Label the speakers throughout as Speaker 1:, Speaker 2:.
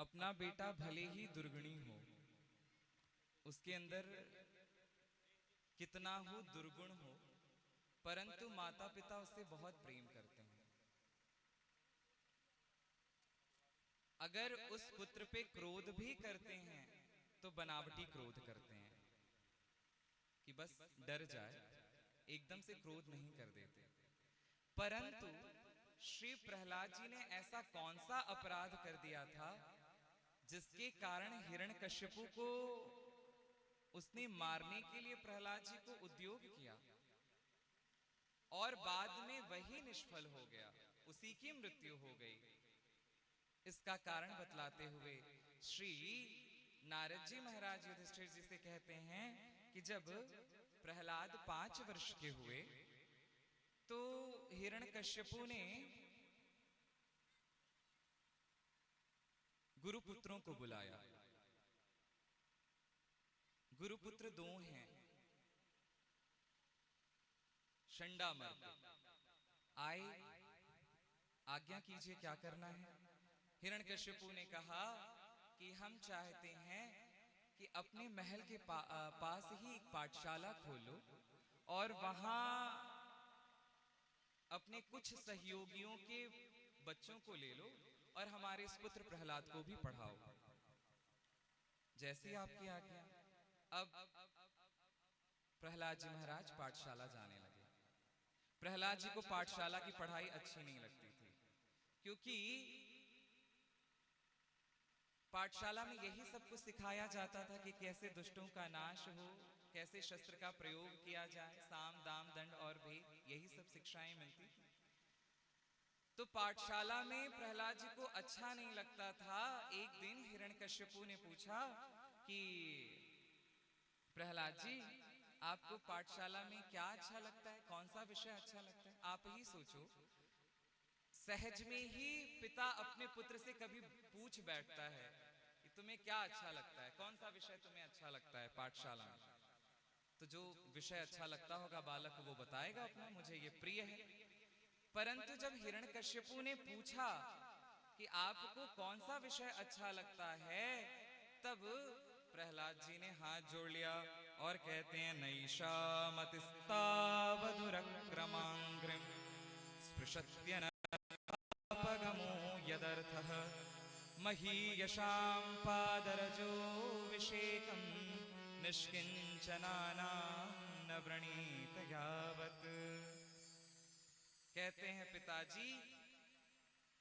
Speaker 1: अपना बेटा भले ही दुर्गुणी हो, उसके अंदर कितना हो दुर्गुण हो, परंतु माता पिता उससे बहुत प्रेम करते हैं। अगर उस पुत्र पे क्रोध भी करते हैं तो बनावटी क्रोध करते हैं कि बस डर जाए, एकदम से क्रोध नहीं कर देते। परंतु श्री प्रहलाद जी ने ऐसा कौन सा अपराध कर दिया था जिसके कारण हिरण्यकश्यपु को उसने मारने के लिए प्रहलाद जी को उद्योग किया और बाद में वही निष्फल हो गया, उसी की मृत्यु हो गई। इसका कारण बतलाते हुए श्री नारद जी महाराज युधिष्ठिर जी से कहते हैं कि जब प्रहलाद 5 वर्ष के हुए तो हिरण्यकश्यपु ने गुरुपुत्रों को बुलाया। गुरुपुत्र 2 हैं, षंडामर्क। आए, आज्ञा कीजिए क्या करना है। हिरण्यकश्यपु ने कहा कि हम चाहते हैं कि अपने महल के पास ही एक पाठशाला खोलो और वहां अपने कुछ सहयोगियों के बच्चों को ले लो और हमारे इस पुत्र प्रहलाद को भी पढ़ाओ। जैसी आपकी आज्ञा। अब प्रहलाद जी महाराज पाठशाला जाने लगे। प्रहलाद जी को पाठशाला की पढ़ाई अच्छी नहीं लगती थी, क्योंकि पाठशाला में यही सब कुछ सिखाया जाता था कि कैसे दुष्टों का नाश हो, कैसे शस्त्र का प्रयोग किया जाए, साम दाम दंड और भेद, यही सब शिक्षाएं मिलती थी। तो पाठशाला में प्रहलाद जी को अच्छा नहीं लगता था। एक दिन हिरण्यकश्यपु ने पूछा कि प्रहलाद जी, आपको पाठशाला में क्या अच्छा लगता है, कौन सा विषय अच्छा लगता है? आप ही सोचो, सहज में ही पिता अपने पुत्र से कभी पूछ बैठता है कि तुम्हें क्या अच्छा लगता है, कौन सा विषय तुम्हें अच्छा लगता है पाठशाला में। तो जो विषय अच्छा लगता होगा बालक को वो बताएगा अपना, मुझे ये प्रिय है। परंतु जब हिरण्यकश्यपु ने पूछा कि आपको कौन सा विषय अच्छा लगता है, तब प्रहलाद जी ने हाथ जोड़ लिया और कहते हैं नैषा मतिस्तावधुरक्रमांग्रिम स्पृशत्यनपगमो यदर्थः महीयशां पादरजो विषेकं निष्किंचनानां न व्रणीत यावत्। कहते हैं पिताजी,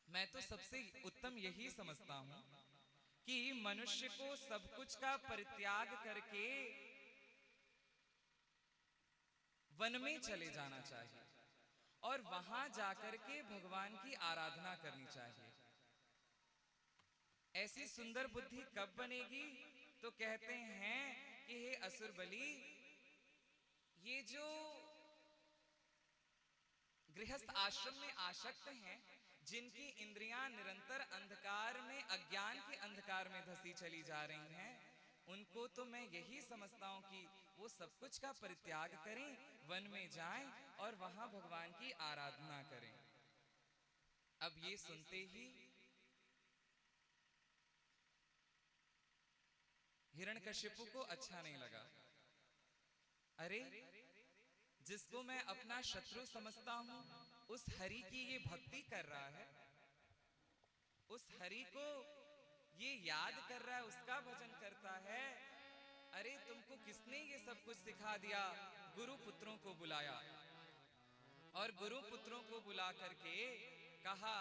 Speaker 1: मैं तो सबसे उत्तम यही समझता हूं कि मनुष्य को सब कुछ का परित्याग करके वन में चले जाना चाहिए और वहां जाकर के भगवान की आराधना करनी चाहिए। ऐसी सुंदर बुद्धि कब बनेगी? तो कहते हैं कि हे असुर बलि, ये जो गृहस्थ आश्रम में आसक्त हैं, जिनकी इंद्रियां निरंतर अंधकार में, अज्ञान के अंधकार में धसी चली जा रही हैं, उनको तो मैं यही समझता हूं कि वो सब कुछ का परित्याग करें, वन में जाएं और वहां भगवान की आराधना करें। अब ये सुनते ही हिरण्यकश्यपु को अच्छा नहीं लगा। अरे, जिसको मैं अपना शत्रु समझता हूं, उस हरि की ये भक्ति कर रहा है, उस हरि को ये याद कर रहा है, उसका भजन करता है। अरे, तुमको किसने ये सब कुछ सिखा दिया? गुरु पुत्रों को बुलाया और गुरु पुत्रों को बुला करके कहा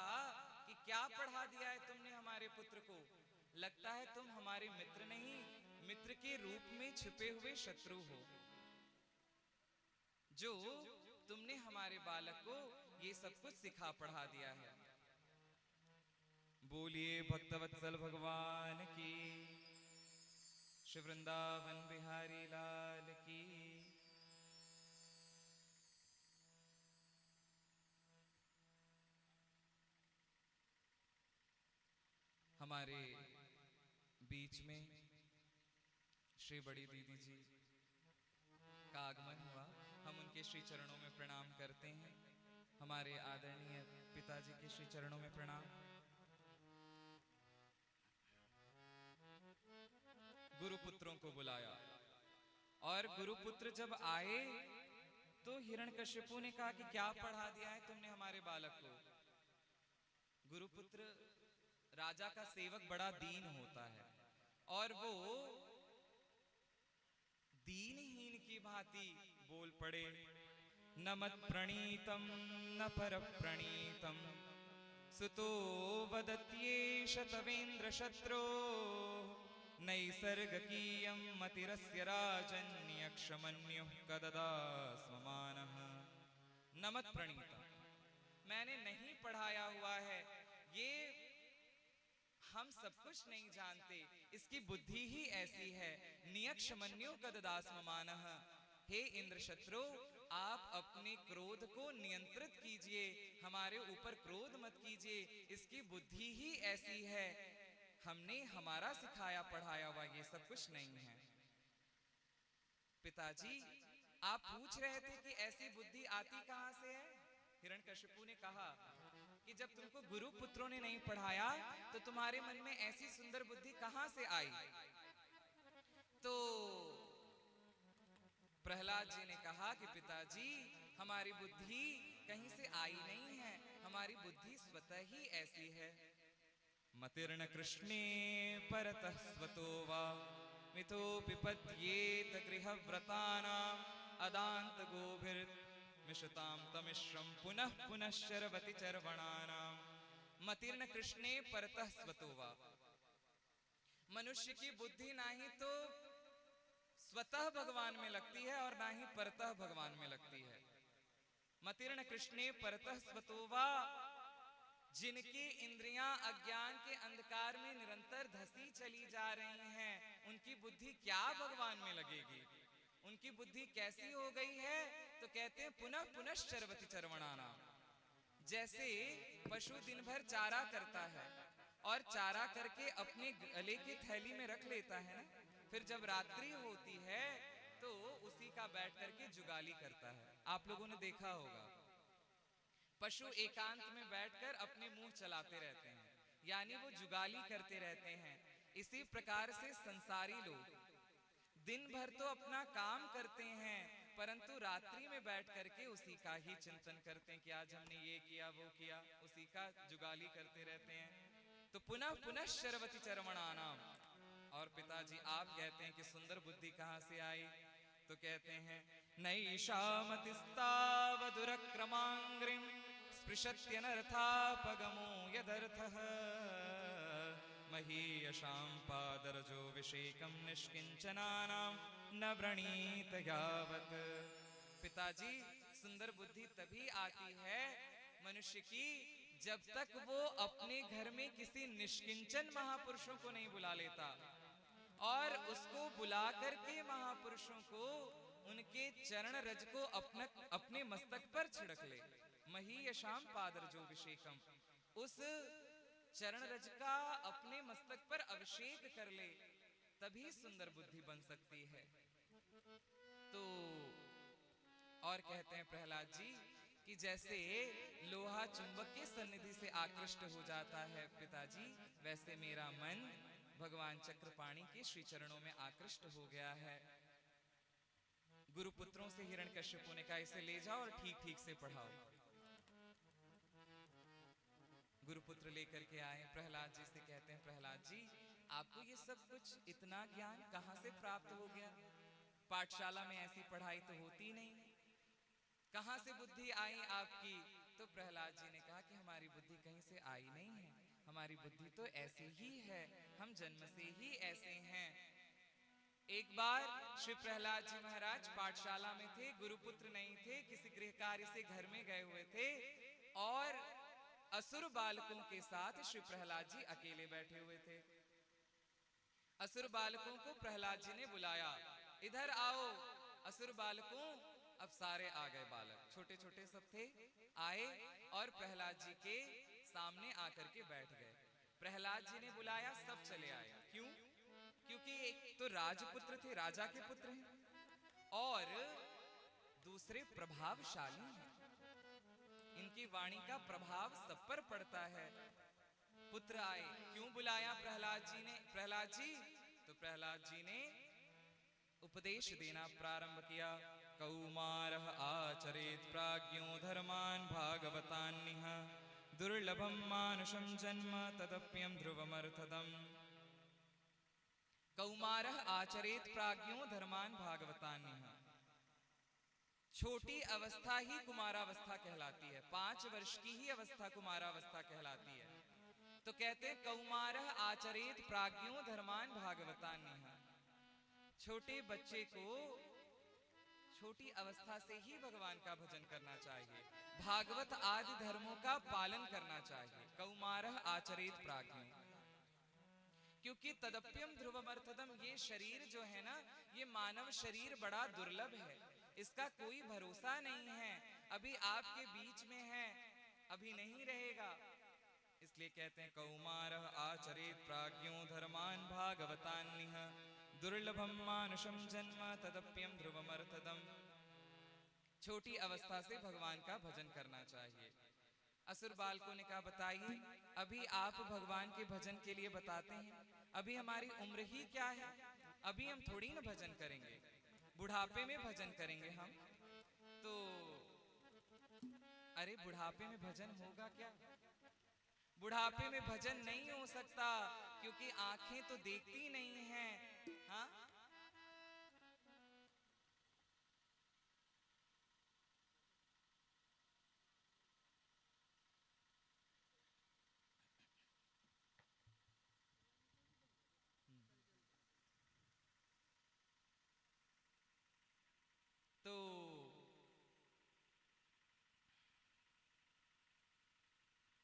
Speaker 1: कि क्या पढ़ा दिया है तुमने हमारे पुत्र को? लगता है तुम हमारे मित्र नहीं, मित्र के रूप में छिपे हुए शत्रु हो, जो तुमने हमारे बालक को ये सब कुछ सिखा पढ़ा दिया है। बोलिए भक्तवत्सल भगवान की, श्री वृंदावन बिहारी लाल की। हमारे बीच में श्री बड़ी दीदी जी का आगमन हुआ। हम उनके श्री चरणों में प्रणाम करते हैं। हमारे आदरणीय पिताजी के श्री चरणों में प्रणाम। उनको बुलाया। और गुरुपुत्र जब आए तो हिरण्यकशिपु ने कहा कि क्या पढ़ा दिया है तुमने हमारे बालक को। गुरुपुत्र राजा का सेवक बड़ा दीन होता है और वो दीनहीन की भांति बोल पड़े, न मत प्रणीतम न पर प्रणीतम सुतो वदत्येष तवेन्द्र शत्रो नैसर्गकीयं मतिरस्य राजन्यक्षमन्युः कददा स्वमानः। न मत प्रणीतम, मैंने नहीं पढ़ाया हुआ है, ये हम सब कुछ नहीं जानते, इसकी बुद्धि ही ऐसी है। नियक्षमन्यु कददास्ममानः, हे इंद्र शत्रु आप अपने क्रोध को नियंत्रित कीजिए, हमारे ऊपर क्रोध मत कीजिए, इसकी बुद्धि ही ऐसी है, हमने हमारा सिखाया पढ़ाया हुआ ये सब कुछ नहीं है। पिताजी आप पूछ रहे थे कि ऐसी बुद्धि आती कहां से है। हिरण्यकशिपु ने कहा कि जब तुमको गुरु पुत्रों ने नहीं पढ़ाया तो तुम्हारे मन में ऐसी सुंदर बुद्धि कहां से आई। तो प्रहलाद जी ने कहा कि पिताजी हमारी बुद्धि कहीं से आई नहीं है, हमारी बुद्धि स्वतः ही ऐसी है। मतिर्न कृष्णे परतः स्वतो वा मिथो पिपद्येत गृहव्रतानाम् अदान्त गोभिर्मिषतां तमिश्रं पुनः पुनः शर्वति चर्वणानाम्। मतिर्न कृष्णे परतः स्वतो वा, मनुष्य की बुद्धि ना ही तो स्वतः भगवान में लगती है और ना ही परतः भगवान में लगती है। मतिर्न कृष्णे परतः स्वतो वा, जिनकी इंद्रियां अज्ञान के अंधकार में निरंतर धसी चली जा रही हैं, उनकी बुद्धि क्या भगवान में लगेगी। उनकी बुद्धि कैसी हो गई है तो कहते हैं पुनः पुनः चरवति चरवणाना। जैसे पशु दिन भर चारा करता है और चारा करके अपने गले की थैली में रख लेता है ना, फिर जब रात्रि होती है तो उसी का बैठ करके जुगाली करता है। आप लोगों ने देखा होगा पशु एकांत में बैठकर अपने मुंह चलाते रहते हैं, यानी वो जुगाली करते रहते हैं। इसी प्रकार से संसारी लोग दिन भर तो अपना काम करते हैं परंतु रात्रि में बैठ करके उसी का ही चिंतन करते हैं कि आज हमने ये किया वो किया, उसी का जुगाली करते रहते हैं। तो पुनः पुनः शर्वति चरवणानाम। और पिताजी आप कहते हैं कि सुंदर बुद्धि कहां से आई, तो कहते हैं नैषामतिस्तावदुरक्रमांग्रिं स्पृशत्यनर्थापगमो यदर्थः महीयशां पादरजो विषेकं निष्किंचनानां न व्रणीत यावत्। पिताजी सुंदर बुद्धि तभी आती है मनुष्य की जब तक वो अपने घर में किसी निष्किंचन महापुरुषों को नहीं बुला लेता और उसको बुला करके महापुरुषों को उनके चरण रज को अपने मस्तक पर छिड़क ले। महीयशाम पादरजो विषेकम, उस चरण रज का अपने मस्तक पर अभिषेक कर ले, तभी सुंदर बुद्धि बन सकती है। तो और कहते हैं प्रहलाद जी कि जैसे लोहा चुंबक के सन्निधि से आकृष्ट हो जाता है पिताजी, वैसे मेरा मन भगवान चक्रपाणि के श्री चरणों में आकृष्ट हो गया है। गुरुपुत्रों से हिरण्यकश्यपु ने कहा इसे ले जाओ और ठीक ठीक से पढ़ाओ। गुरुपुत्र लेकर के आए, प्रहलाद जी से कहते हैं प्रहलाद जी आपको ये सब कुछ इतना ज्ञान कहां से प्राप्त हो गया, पाठशाला में ऐसी पढ़ाई तो होती नहीं, कहां से बुद्धि आई आपकी। तो प्रहलाद जी ने कहा कि हमारी बुद्धि कहीं से आई नहीं है, हमारी बुद्धि तो ऐसी ही है, हम जन्म से ही ऐसे हैं। एक बार श्री प्रहलाद जी महाराज पाठशाला में थे, गुरुपुत्र नहीं थे, किसी गृह कार्य से घर में गए हुए थे और असुर बालकों के साथ श्री प्रहलाद जी अकेले बैठे हुए थे। असुर बालकों को प्रहलाद जी ने बुलाया, इधर आओ असुर बालकों। अब सारे आ गए, बालक छोटे छोटे सब थे, आए और प्रहलाद जी के सामने आकर के बैठ गए। प्रहलाद जी ने बुलाया, सब चले आए। क्यों? क्योंकि एक तो राजपुत्र थे, राजा के पुत्र हैं, और दूसरे प्रभावशाली हैं, इनकी वाणी का प्रभाव सब पर पड़ता है। पुत्र आए, क्यों बुलाया प्रहलाद जी ने? प्रहलाद जी, तो प्रहलाद जी ने उपदेश देना प्रारंभ किया। कौमारः आचरेत् प्राज्ञो धर्मान् भागवतान्निह, दुर्लभम मानुषम जन्म तदप्यम ध्रुवमर्थदम्। कौमारः आचरेत् प्राज्ञो धर्मान् भागवतान्निह। छोटी अवस्था ही कुमारावस्था कहलाती है, 5 वर्ष की ही अवस्था कुमारावस्था कहलाती है। तो कहते हैं कौमारः आचरेत् प्राज्ञो धर्मान् भागवतान्निह। छोटे बच्चे को छोटी अवस्था से ही भगवान का भजन करना चाहिए, भागवत आदि धर्मों का पालन करना चाहिए। कौमारः आचरेत् प्राज्ञो, क्योंकि तदप्यम ध्रुवमर्थदम, ये शरीर जो है ना, ये मानव शरीर बड़ा दुर्लभ है, इसका कोई भरोसा नहीं है। अभी आपके बीच में है, अभी नहीं रहेगा। इसलिए कहते हैं कौमारः आचरेत् प्राज्ञो धर्मान् भागवतान्निह, दुर्लभम मानुषम जन्म तदप्यम ध्रुवमर्थदम्। छोटी अवस्था से भगवान का भजन करना चाहिए। असुर बालकों ने कहा बताइए, अभी आप भगवान के भजन के लिए बताते हैं, अभी हमारी उम्र ही क्या है, अभी हम थोड़ी ना भजन करेंगे, बुढ़ापे में भजन करेंगे हम तो। अरे बुढ़ापे में भजन होगा क्या? बुढ़ापे में भजन नहीं हो सकता, क्योंकि आंखें तो देखती नहीं हैं। हाँ, तो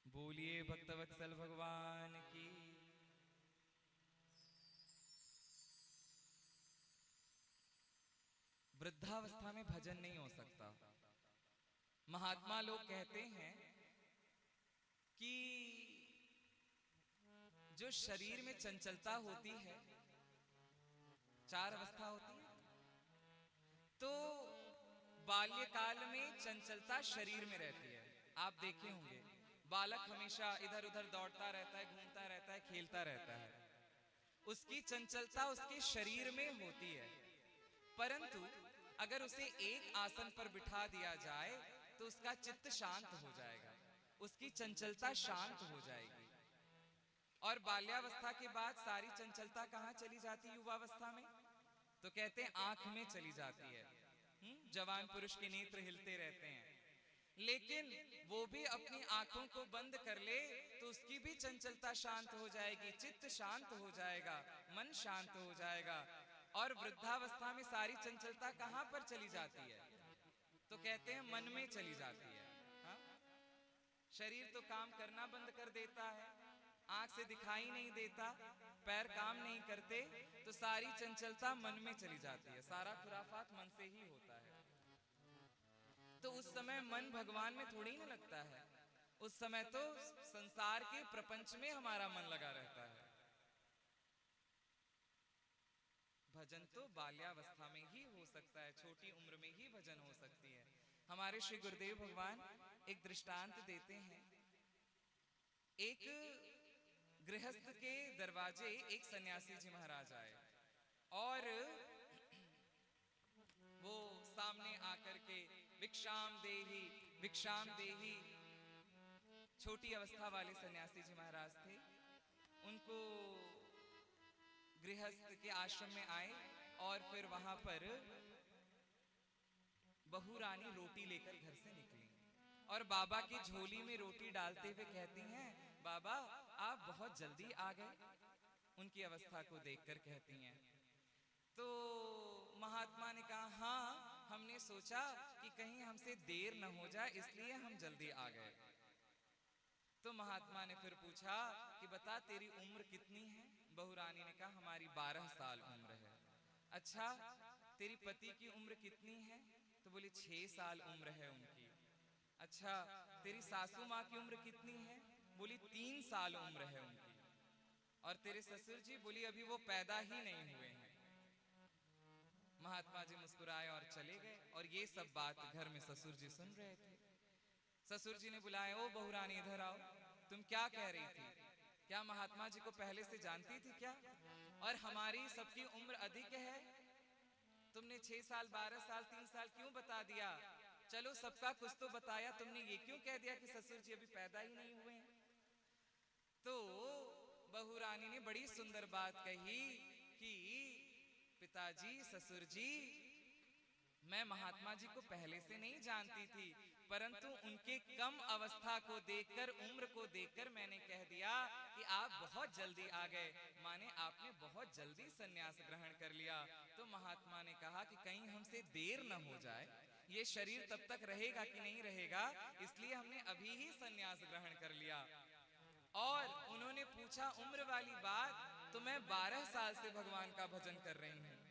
Speaker 1: बोलिए भक्तवत्सल भगवान की। वृद्धावस्था में भजन नहीं हो सकता। महात्मा लोग कहते हैं कि जो शरीर में चंचलता होती है, 4 अवस्था होती है, तो बाल्यकाल में चंचलता शरीर में रहती है। आप देखे होंगे बालक हमेशा इधर उधर दौड़ता रहता है, घूमता रहता है, खेलता रहता है, उसकी चंचलता उसके शरीर में होती है। परंतु अगर उसे एक आसन पर बिठा दिया जाए तो उसका चित्त शांत हो जाएगा, उसकी चंचलता शांत हो जाएगी। और बाल्यावस्था के बाद सारी चंचलता कहाँ चली जाती है? युवावस्था में। तो कहते हैं आंख में चली जाती है। जवान पुरुष के नेत्र हिलते रहते हैं, लेकिन वो भी अपनी आंखों को बंद कर ले तो उसकी भी चंचलता शांत हो जाएगी, चित्त शांत हो जाएगा, मन शांत हो जाएगा। और वृद्धावस्था में सारी चंचलता कहां पर चली जाती है? तो कहते हैं मन में चली जाती है। हा? शरीर तो काम करना बंद कर देता है, आंख से दिखाई नहीं देता, पैर काम नहीं करते, तो सारी चंचलता मन में चली जाती है। सारा खुराफात मन से ही होता है। तो उस समय मन भगवान में थोड़ी ना लगता है, उस समय तो संसार के प्रपंच में हमारा मन लगा रहता है। भजन तो बाल्यावस्था में ही हो सकता है, छोटी उम्र में ही भजन हो सकती है। हमारे श्री गुरुदेव भगवान एक दृष्टांत देते हैं। एक गृहस्थ के दरवाजे एक सन्यासी जी महाराज आए और वो सामने आकर के भिक्षाम देही भिक्षाम देही, छोटी अवस्था वाले सन्यासी जी महाराज थे। उनको गृहस्थ के आश्रम में आए और फिर वहां पर बहू रानी रोटी लेकर घर से निकली और बाबा की झोली में रोटी डालते हुए कहती हैं, बाबा आप बहुत जल्दी आ गए। उनकी अवस्था को देखकर कहती हैं। तो महात्मा ने कहा, हाँ हमने सोचा कि कहीं हमसे देर न हो जाए, इसलिए हम जल्दी आ गए। तो महात्मा ने फिर पूछा कि बता तेरी उम्र कितनी है? बहू रानी ने कहा हमारी 12 साल उम्र है। अच्छा तेरी पति की उम्र कितनी है? तो बोली 6 साल उम्र है उनकी। अच्छा तेरी सासू माँ की उम्र कितनी है? बोली 3 साल उम्र है उनकी। और तेरे ससुर जी? बोली अभी वो पैदा ही नहीं हुए हैं। महात्मा जी मुस्कुराए और चले गए और ये सब बात घर में ससुर जी सुन रहे थे। ससुर जी ने बुलाया, ओ बहू रानी इधर आओ, तुम क्या कह रही थी? क्या महात्मा जी को पहले से जानती थी क्या? और हमारी सबकी उम्र अधिक है, तुमने 6 साल 12 साल 3 साल क्यों बता दिया? चलो सबका कुछ तो बताया, तुमने ये क्यों कह दिया कि ससुर जी अभी पैदा ही नहीं हुए हैं? तो बहू रानी ने बड़ी सुंदर बात कही कि पिताजी, ससुर जी, मैं महात्मा जी को पहले से नहीं जानती थी, परंतु उनके कम अवस्था को देखकर, उम्र को देखकर मैंने कह दिया कि आप बहुत जल्दी आ गए, माने आपने बहुत जल्दी सन्यास ग्रहण कर लिया। तो महात्मा ने कहा कि कहीं हमसे देर न हो जाए, ये शरीर तब तक रहेगा कि नहीं रहेगा, इसलिए हमने अभी ही सन्यास ग्रहण कर लिया। और उन्होंने पूछा उम्र वाली बात, तो मैं 12 साल से भगवान का भजन कर रही हूँ,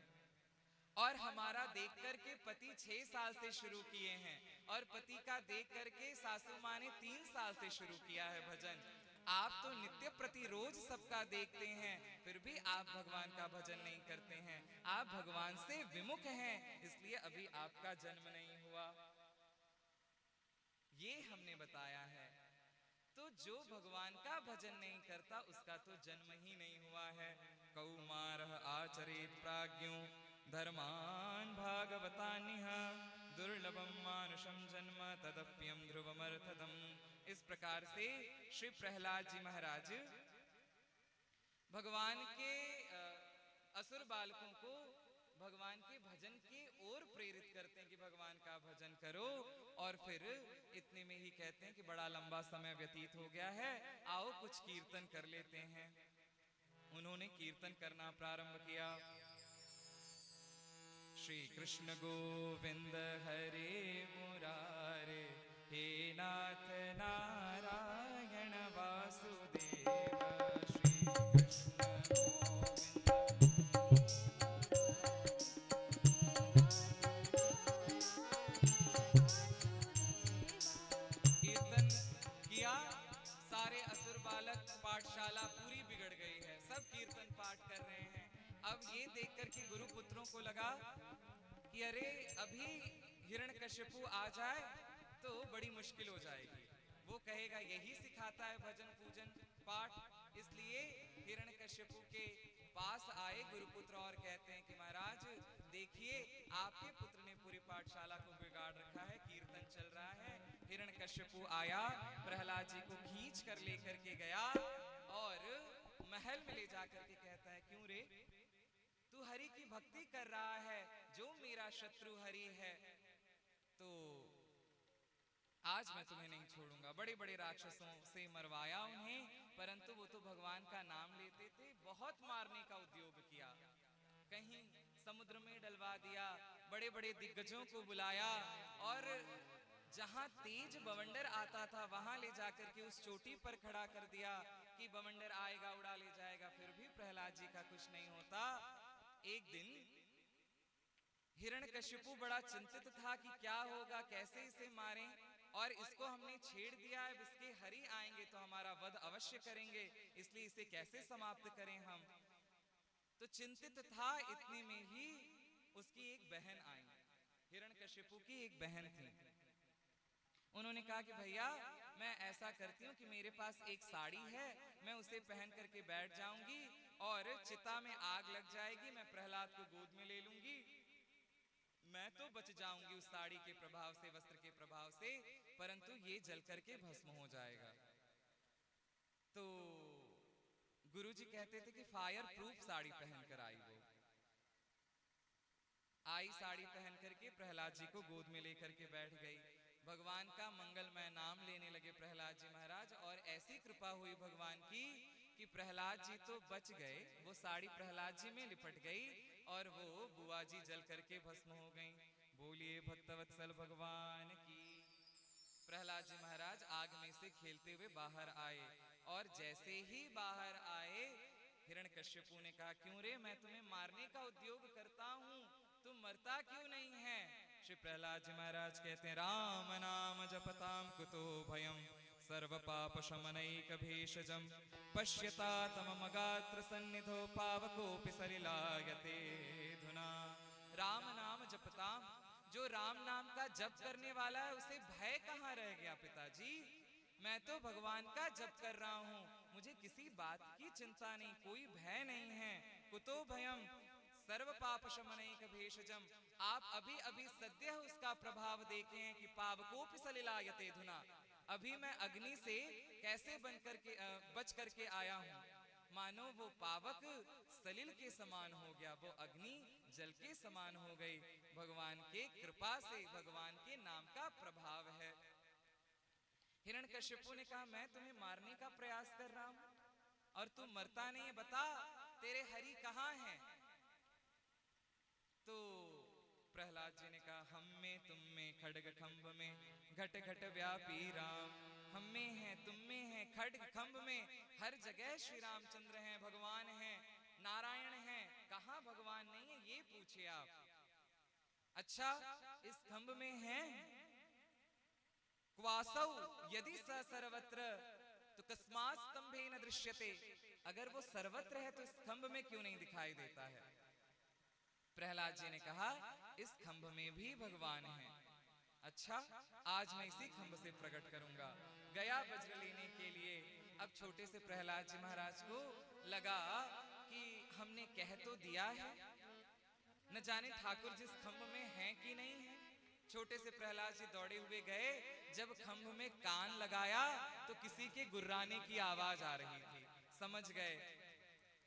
Speaker 1: और हमारा देख करके पति 6 साल से शुरू किए हैं, और पति का देख करके सासू माँ ने 3 साल से शुरू किया है भजन। आप तो नित्य प्रतिरोज सबका देखते हैं, फिर भी आप भगवान का भजन नहीं करते हैं। आप भगवान से विमुख हैं, इसलिए अभी आपका जन्म नहीं हुआ। ये हमने बताया है। तो जो भगवान का भजन नहीं करता, उसका तो जन्म ही नहीं हुआ है। कौमारः आचरेत् प्राज्ञो धर्मान् भागवतान्यः दुर्लभम मानुषम जन्म तदप्यम ध्रुवमर्थदम्। इस प्रकार से श्री प्रहलाद जी महाराज भगवान के असुर बालकों को भगवान के भजन की ओर प्रेरित करते हैं कि भगवान का भजन करो, और फिर इतने में ही कहते हैं कि बड़ा लंबा समय व्यतीत हो गया है, आओ कुछ कीर्तन कर लेते हैं। उन्होंने कीर्तन करना प्रारंभ किया। श्री कृष्ण गोविंद हरे मुरारे, हे नाथ नारायण वासुदेव। सारे असुर बालक, पाठशाला पूरी बिगड़ गई है, सब कीर्तन पाठ कर रहे हैं। अब ये देखकर कि गुरु पुत्रों को लगा कि अरे अभी हिरण्यकश्यपु आ जाए तो बड़ी मुश्किल हो जाएगी, वो कहेगा यही सिखाता है भजन पूजन पाठ। इसलिए हिरण्यकश्यपु के पास आए गुरुपुत्र और कहते हैं कि महाराज देखिए, आपके पुत्र ने पूरी पाठशाला को बिगाड़ रखा है, कीर्तन चल रहा है। हिरण्यकश्यपु आया, प्रहलाद जी को खींच कर लेकर के गया और महल में ले जाकर के कहता है, क्यों रे, तू हरि की भक्ति कर रहा है, जो मेरा शत्रु हरि है, तो आज मैं तुम्हें नहीं छोड़ूंगा। बड़े बड़े राक्षसों से मरवाया उन्हें, परंतु वो तो भगवान का नाम लेते थे। बहुत मारने का उद्योग किया, कहीं समुद्र में डलवा दिया, बड़े बड़े दिग्गजों को बुलाया, और जहां तेज बवंडर आता था वहां ले जाकर के उस चोटी पर खड़ा कर दिया कि बवंडर आएगा उड़ा ले जाएगा, फिर भी प्रहलाद जी का कुछ नहीं होता। एक दिन हिरण्यकश्यपु बड़ा चिंतित था कि क्या होगा, कैसे इसे मारें, और इसको हमने छेड़ दिया है, इसके हरि आएंगे तो हमारा वध अवश्य करेंगे, इसलिए इसे कैसे समाप्त करें हम। तो चिंतित था, इतने में ही उसकी एक बहन आई, हिरण्यकश्यपु की एक बहन थी। उन्होंने कहा कि भैया मैं ऐसा करती हूँ कि मेरे पास एक साड़ी है, मैं उसे पहन करके बैठ जाऊंगी और चिता में आग लग जाएगी, मैं प्रहलाद को गोद में ले लूंगी, मैं तो बच जाऊंगी उस साड़ी के प्रभाव से, वस्त्र के प्रभाव से, परंतु ये जल करके भस्म हो जाएगा। तो गुरुजी कहते थे कि फायर प्रूफ साड़ी पहनकर आई। वो आई साड़ी पहन करके प्रहलाद जी को गोद में लेकर के बैठ गई। भगवान का मंगलमय नाम लेने लगे प्रहलाद जी महाराज, और ऐसी कृपा हुई भगवान की कि प्रहलाद जी तो बच गए, वो साड़ी प्रहलाद जी में लिपट गई और वो बुआ जी जल करके भस्म हो गईं। बोलिए भक्तवत्सल भगवान की। प्रहलाद जी महाराज आग में से खेलते हुए बाहर आए, और जैसे ही बाहर आए हिरण्यकश्यपु ने कहा, क्यों रे, मैं तुम्हें मारने का उद्योग करता हूँ, तुम मरता क्यों नहीं है। श्री प्रहलाद जी महाराज कहते हैं, राम नाम जपताम कुतो भयम सर्व पाप शमनैक भेषजम पश्यता मगात्र सन्निधो पावकोपि सलिलायते धुना। राम नाम जपताम, जो राम नाम का जप करने वाला है उसे भय कहाँ रह गया पिताजी। मैं तो भगवान का जप कर रहा हूँ, मुझे किसी बात की चिंता नहीं, कोई भय नहीं है। कुतो भयम सर्व पाप शमनैक भेषजम। आप अभी अभी सद्य उसका प्रभाव देखे हैं कि पावकोपि सलिलायते धुना। अभी मैं अग्नि से कैसे बच करके आया हूँ, मानो वो पावक सलिल के समान हो गया, वो अग्नि जल के समान हो गई। भगवान के कृपा से, भगवान के नाम का प्रभाव है। हिरण्यकश्यपु ने कहा, मैं तुम्हें मारने का प्रयास कर रहा हूं और तू मरता नहीं है, बता तेरे हरि कहाँ हैं? तो प्रहलाद जी ने कहा, हम में तुम में खड्ग खंभ में घट घट व्यापी राम। हम में है, तुम में है, खड्ग खंभ में, हर जगह श्री रामचंद्र हैं, भगवान हैं, नारायण हैं। कहाँ भगवान नहीं है ये पूछे आप। अच्छा, इस खंभ में हैं क्वासौ यदि स सर्वत्र तो कस्मात् स्तंभे न दृश्यते। अगर वो सर्वत्र है तो इस खंभ में क्यों नहीं दिखाई देता है? प्रहलाद जी ने कहा, इस खंभ में भी भगवान है। अच्छा, आज मैं इसी खंभ से प्रकट करूंगा। गया वज्र लेने के लिए। अब छोटे से प्रहलाद जी महाराज को लगा कि हमने कह तो दिया है, न जाने ठाकुर जिस खंभ में हैं कि नहीं है। छोटे से प्रहलाद जी दौड़े हुए गए। जब खंभ में कान लगाया तो किसी के गुर्राने की आवाज आ रही थी। समझ गए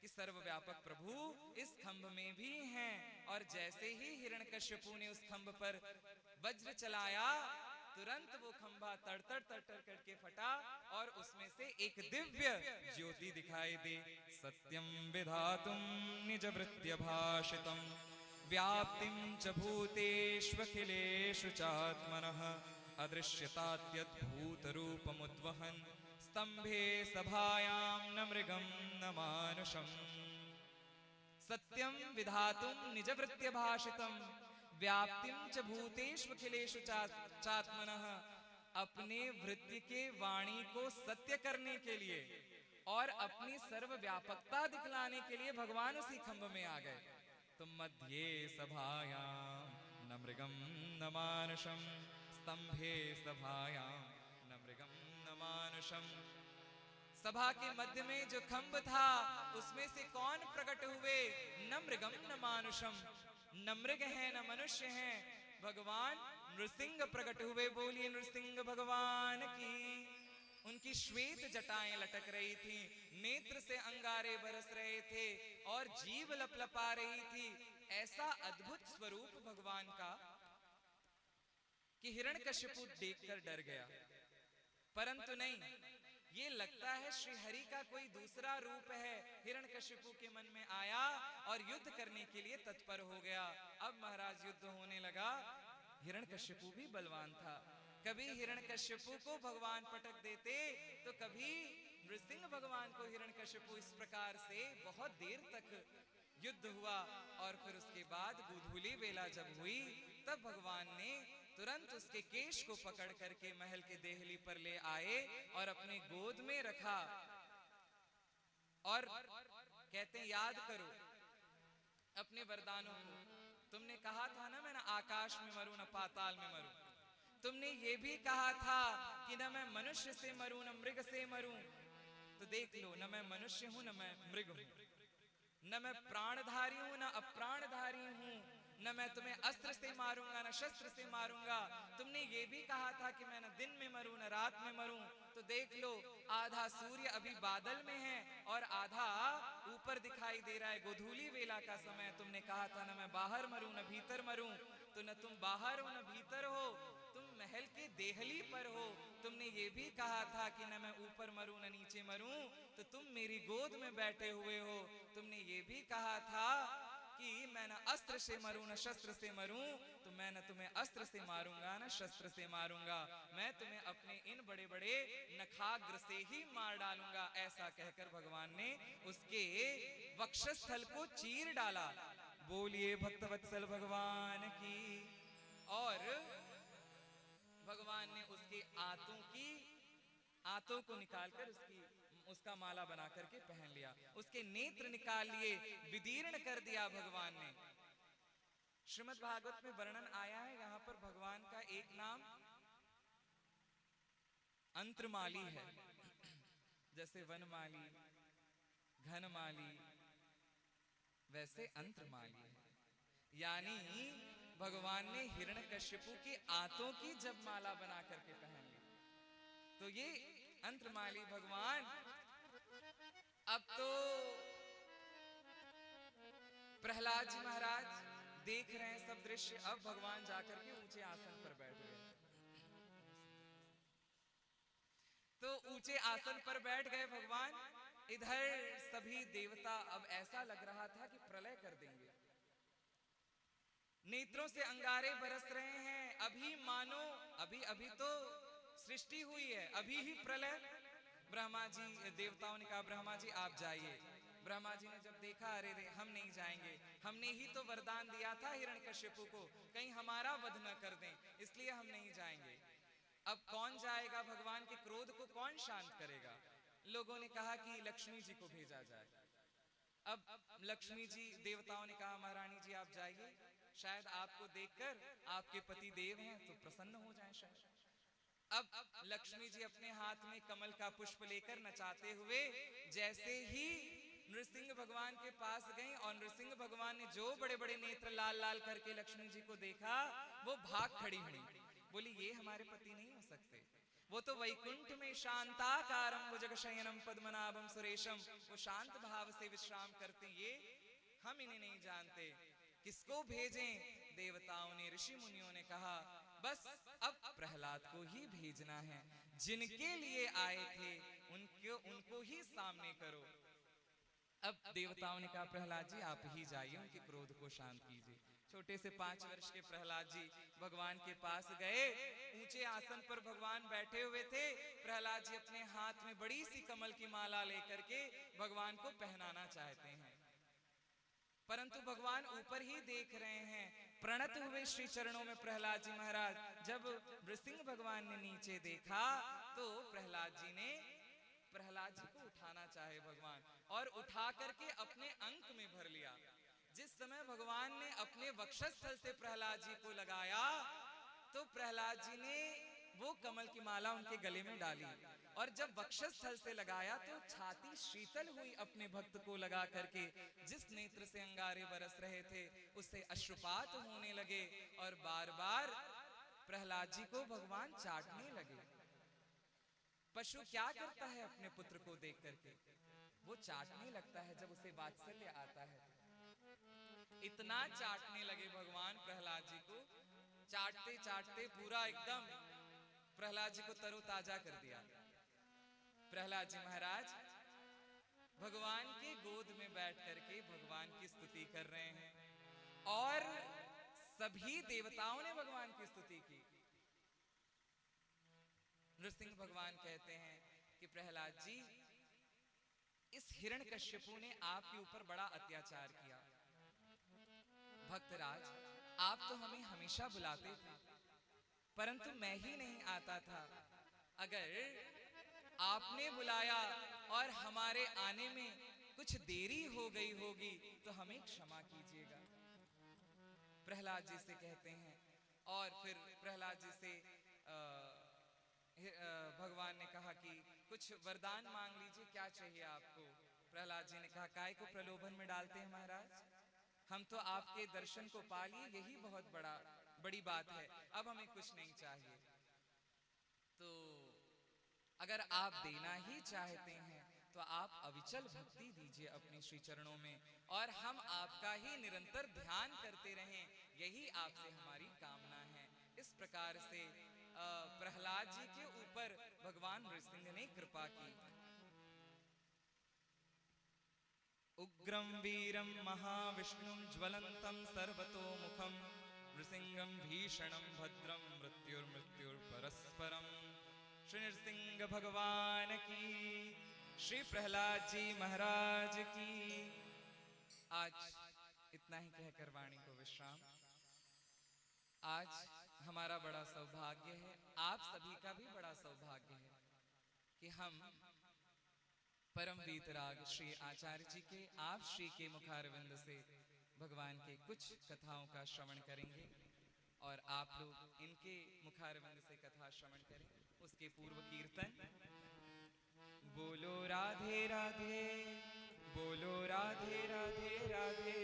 Speaker 1: कि सर्वव्यापक प्रभु इस खंभ में भी हैं। और जैसे ही हिरण्यकश्यपु ने उस खंभ पर वज्र चलाया, तुरंत वो खंभा तड़तड़ तड़तड़ करके फटा और उसमें से एक दिव्य ज्योति दिखाई दी। सत्यम विधातुम निज वृत्य भाषितम व्याप्तिं च भूतेष्वखिलेषु चात्मनः अदृश्यताद्यद्भूत रूपमुद्वहन् स्तंभे सभायां न मृगं न मानुषम्। सत्यं विधातुं निजवृत्य भाषितं व्याप्तिं च भूतेष्वखिलेषु चात्मनः। अपने वृत्ति के वाणी को सत्य करने के लिए और अपनी सर्वव्यापकता दिखलाने के लिए भगवान उसी खंभ में आ गए। तुम मध्ये सभायां न मृगं न मानुषं स्तंभे सभायां न मृगं न मानुषं। सभा के मध्य में जो खंभ था उसमें से कौन प्रकट हुए? न मृगम न मानुषम, न मृग है न मनुष्य है, भगवान नृसिंह प्रकट हुए। बोलिए नृसिंह भगवान की। उनकी श्वेत जटाएं लटक रही थी, नेत्र से अंगारे बरस रहे थे और जीभ लपलपा रही थी। ऐसा अद्भुत स्वरूप भगवान का कि हिरण्यकश्यपु देखकर डर गया। परंतु नहीं, ये लगता है श्री हरि का कोई दूसरा रूप है। हिरण्यकश्यपु के मन में आया और युद्ध करने के लिए तत्पर हो गया। अब महाराज युद्ध होने लगा। हिरण्यकश्यपु भी बलवान था। कभी हिरण्यकश्यपु को भगवान पटक देते तो कभी नृसिंह भगवान को हिरण्यकश्यपु। इस प्रकार से बहुत देर तक युद्ध हुआ। और फिर उसके बाद गोधूली बेला जब हुई तब भगवान ने तुरंत उसके केश को पकड़ करके महल के देहली पर ले आए और अपने गोद में रखा और कहते हैं, याद करो अपने वरदानों को। तुमने कहा था ना, मैं न आकाश में मरूं न पाताल में मरूं। तुमने ये भी कहा था कि न मैं मनुष्य से मरूं न मृग से मरूं। तो देख लो, न मैं मनुष्य हूं न मैं मृग हूं, न मैं प्राणधारी हूं न अप्राणधारी हूं, न मैं तुम्हें अस्त्र से मारूंगा न शस्त्र से मारूंगा। तुमने ये भी कहा था कि मैं न दिन में मरूं न रात में मरूं। तो देख लो, आधा सूर्य अभी बादल में है और आधा ऊपर दिखाई दे रहा है। गोधूली वेला का समय। तुमने कहा था न मैं बाहर मरूं न भीतर मरूं। तो न तुम बाहर हो न भीतर हो, तुम महल के देहली पर हो। तुमने ये भी कहा था कि न मैं ऊपर मरूं न नीचे मरूं, तो तुम मेरी गोद में बैठे हुए हो। तुमने ये भी कहा था कि मैं न अस्त्र से मरूं न शस्त्र से मरूं, तो मैं न तुम्हें अस्त्र से मारूंगा न शस्त्र से मारूंगा, मैं तुम्हें अपने इन बड़े बड़े नखाग्र से ही मार डालूंगा। ऐसा कहकर भगवान ने उसके वक्षस्थल को चीर डाला। बोलिए भक्तवत्सल भगवान की। और भगवान ने उसके आंतों को निकालकर उसका माला बना करके पहन लिया। उसके नेत्र निकाल लिए, विदीर्ण कर दिया भगवान ने। श्रीमद् भागवत में वर्णन आया है, यहाँ पर भगवान का एक नाम अंतरमाली है। जैसे वनमाली, घनमाली, वैसे अंतर्माली है। यानी भगवान ने हिरण्यकश्यपु की आंतों की जब माला बना करके पहन ली, तो ये अंतर्माली भगवान। अब तो प्रहलाद जी महाराज देख रहे हैं सब दृश्य। अब भगवान जाकर के ऊंचे आसन पर बैठ गए। तो ऊंचे आसन पर बैठ गए भगवान। इधर सभी देवता, अब ऐसा लग रहा था कि प्रलय कर देंगे। नेत्रों से अंगारे बरस रहे हैं। अभी मानो अभी अभी तो सृष्टि हुई है, अभी ही प्रलय। ब्रह्मा जी, देवताओं ने कहा ब्रह्मा जी आप जाइए। ब्रह्मा जी ने जब देखा, अरे रे हम नहीं जाएंगे, हमने ही तो वरदान दिया था हिरण्यकश्यपु को, कहीं हमारा वध न कर दें, इसलिए हम नहीं जाएंगे। अब कौन जाएगा? भगवान के क्रोध को कौन शांत करेगा? लोगों ने कहा कि लक्ष्मी जी को भेजा जाए। अब लक्ष्मी जी, देवताओं ने कहा महारानी जी आप जाइए, शायद आपको देखकर आपके पति देव हैं तो प्रसन्न हो जाएं शायद। अब लक्ष्मी जी अपने हाथ में कमल का पुष्प लेकर नचाते हुए जैसे ही नृसिंह भगवान के पास गई, और नृसिंह भगवान ने जो बड़े बड़े नेत्र लाल लाल करके लक्ष्मी जी को देखा, वो भाग खड़ी हुई। बोली ये हमारे पति नहीं हो सकते, वो तो वैकुंठ में शांताकारं भुजगशयनं पद्मनाभं सुरेशम, वो शांत भाव से विश्राम करते, ये हम इन्हें नहीं जानते, किसको भेजें? देवताओं ने, ऋषि मुनियों ने कहा बस अब प्रहलाद को ही भेजना है, जिनके लिए आए थे उनको ही सामने करो। अब देवताओं ने कहा प्रहलाद जी आप ही जाइए, उनके क्रोध को शांत कीजिए। छोटे से 5 वर्ष के प्रहलाद जी भगवान के पास गए। ऊंचे आसन पर भगवान बैठे हुए थे। प्रहलाद जी अपने हाथ में बड़ी सी कमल की माला लेकर के भगवान को पहनाना चाहते हैं, परंतु भगवान ऊपर ही देख रहे हैं। प्रणत हुए श्री चरणों में प्रहलाद जी महाराज। जब नृसिंह भगवान ने नीचे देखा तो प्रहलाद जी को उठाना चाहे भगवान, और उठा करके अपने अंक में भर लिया। जिस समय भगवान ने अपने वक्षस्थल से प्रहलाद जी को लगाया तो प्रहलाद जी ने वो कमल की माला उनके गले में डाली, और जब वक्षस्थल से लगाया तो छाती शीतल हुई अपने भक्त को लगा करके। जिस नेत्र से अंगारे बरस रहे थे उससे अश्रुपात होने लगे, और बार बार प्रहलाद जी को भगवान चाटने लगे। पशु क्या करता है अपने पुत्र को देख करके? वो चाटने लगता है जब उसे वात्सल्य आता है। इतना चाटने लगे भगवान प्रहलाद जी को, चाटते चाटते पूरा एकदम प्रहलाद जी को तरोताजा कर दिया। प्रहलाद जी महाराज भगवान के गोद में बैठ करके भगवान की स्तुति कर रहे हैं, और सभी देवताओं ने भगवान की स्तुति की। नृसिंह भगवान कहते हैं कि प्रहलाद जी, इस हिरण्यकश्यपु ने आपके ऊपर बड़ा अत्याचार किया। भक्तराज आप तो हमें हमेशा बुलाते थे, परंतु मैं ही नहीं आता था। अगर आपने बुलाया और हमारे आने में कुछ देरी हो गई होगी तो हमें क्षमा कीजिएगा। प्रहलाद जी से कहते हैं, और फिर प्रहलाद जी से भगवान ने कहा कि कुछ वरदान मांग लीजिए, क्या चाहिए आपको? प्रहलाद जी ने कहा काय को प्रलोभन में डालते हैं महाराज, हम तो आपके दर्शन को पा लिए, यही बहुत बड़ी बात है, अब हमें कुछ नहीं चाहिए। तो अगर आप देना ही चाहते हैं तो आप अविचल भक्ति दीजिए अपने श्री चरणों में, और हम आपका ही निरंतर ध्यान करते रहें, यही आपसे हमारी कामना है। इस प्रकार से प्रहलाद जी के ऊपर भगवान नृसिंह ने कृपा की। उग्रं वीरं महाविष्णुं ज्वलंतं सर्वतोमुखं नृसिंहं भीषणं भद्रं मृत्युर्मृत्युर्परस्परम्। श्री नृसिंह भगवान की, श्री प्रहलाद जी महाराज की। आज इतना ही कहकर वाणी को विश्राम। आज हमारा बड़ा सौभाग्य है, आप सभी का भी बड़ा सौभाग्य है कि हम परम वीतराग श्री आचार्य जी के, आप श्री के मुखारविंद से भगवान के कुछ कथाओं का श्रवण करेंगे, और आप लोग इनके मुखारविंद से कथा श्रवण करें। उसके पूर्व कीर्तन बोलो राधे राधे, बोलो राधे राधे, राधे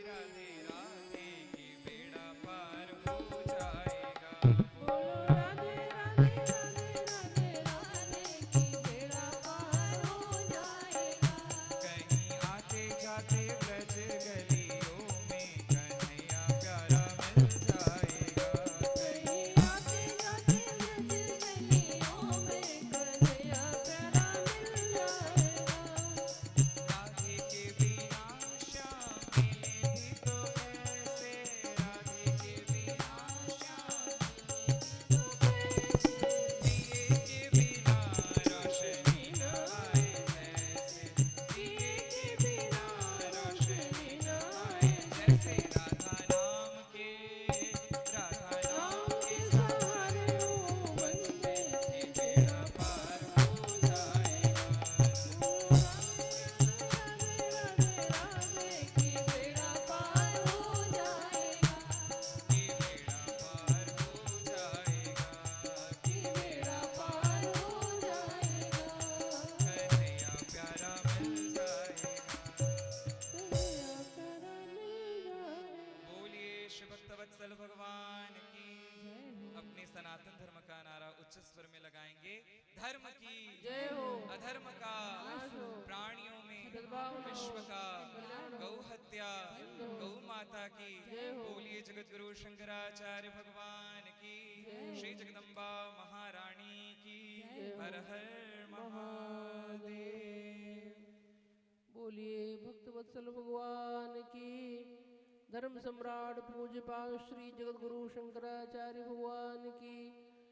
Speaker 1: ऐसे राधा नाम के सहारे ओ बंदे कि बेड़ा पार हो जाएगा।
Speaker 2: कि बेड़ा पार हो जाएगा।
Speaker 1: कि बेड़ा पार हो जाएगा। कि बेड़ा पार हो
Speaker 2: जाएगा।
Speaker 1: कन्हैया प्यारा मिल जाएगा। बोलिए श्री भक्तवत्सल भगवान की। अपने सनातन धर्म का नारा उच्च स्वर में लगाएंगे। धर्म की
Speaker 2: जय हो।
Speaker 1: अधर्म का
Speaker 2: नाश हो।
Speaker 1: प्राणियों में
Speaker 2: सद्भाव हो।
Speaker 1: विश्व का
Speaker 2: कल्याण हो।
Speaker 1: गौ हत्या
Speaker 2: बंद हो।
Speaker 1: गौ माता की
Speaker 2: जय हो।
Speaker 1: बोलिए जगत गुरु शंकराचार्य भगवान की।
Speaker 2: जय हो।
Speaker 1: श्री जगदम्बा महारानी की।
Speaker 2: जय हो।
Speaker 1: हर हर महादेव।
Speaker 2: बोलिए भक्तवत्सल भगवान की। धर्म सम्राट पूज्यपाद श्री जगत गुरु शंकराचार्य भगवान की।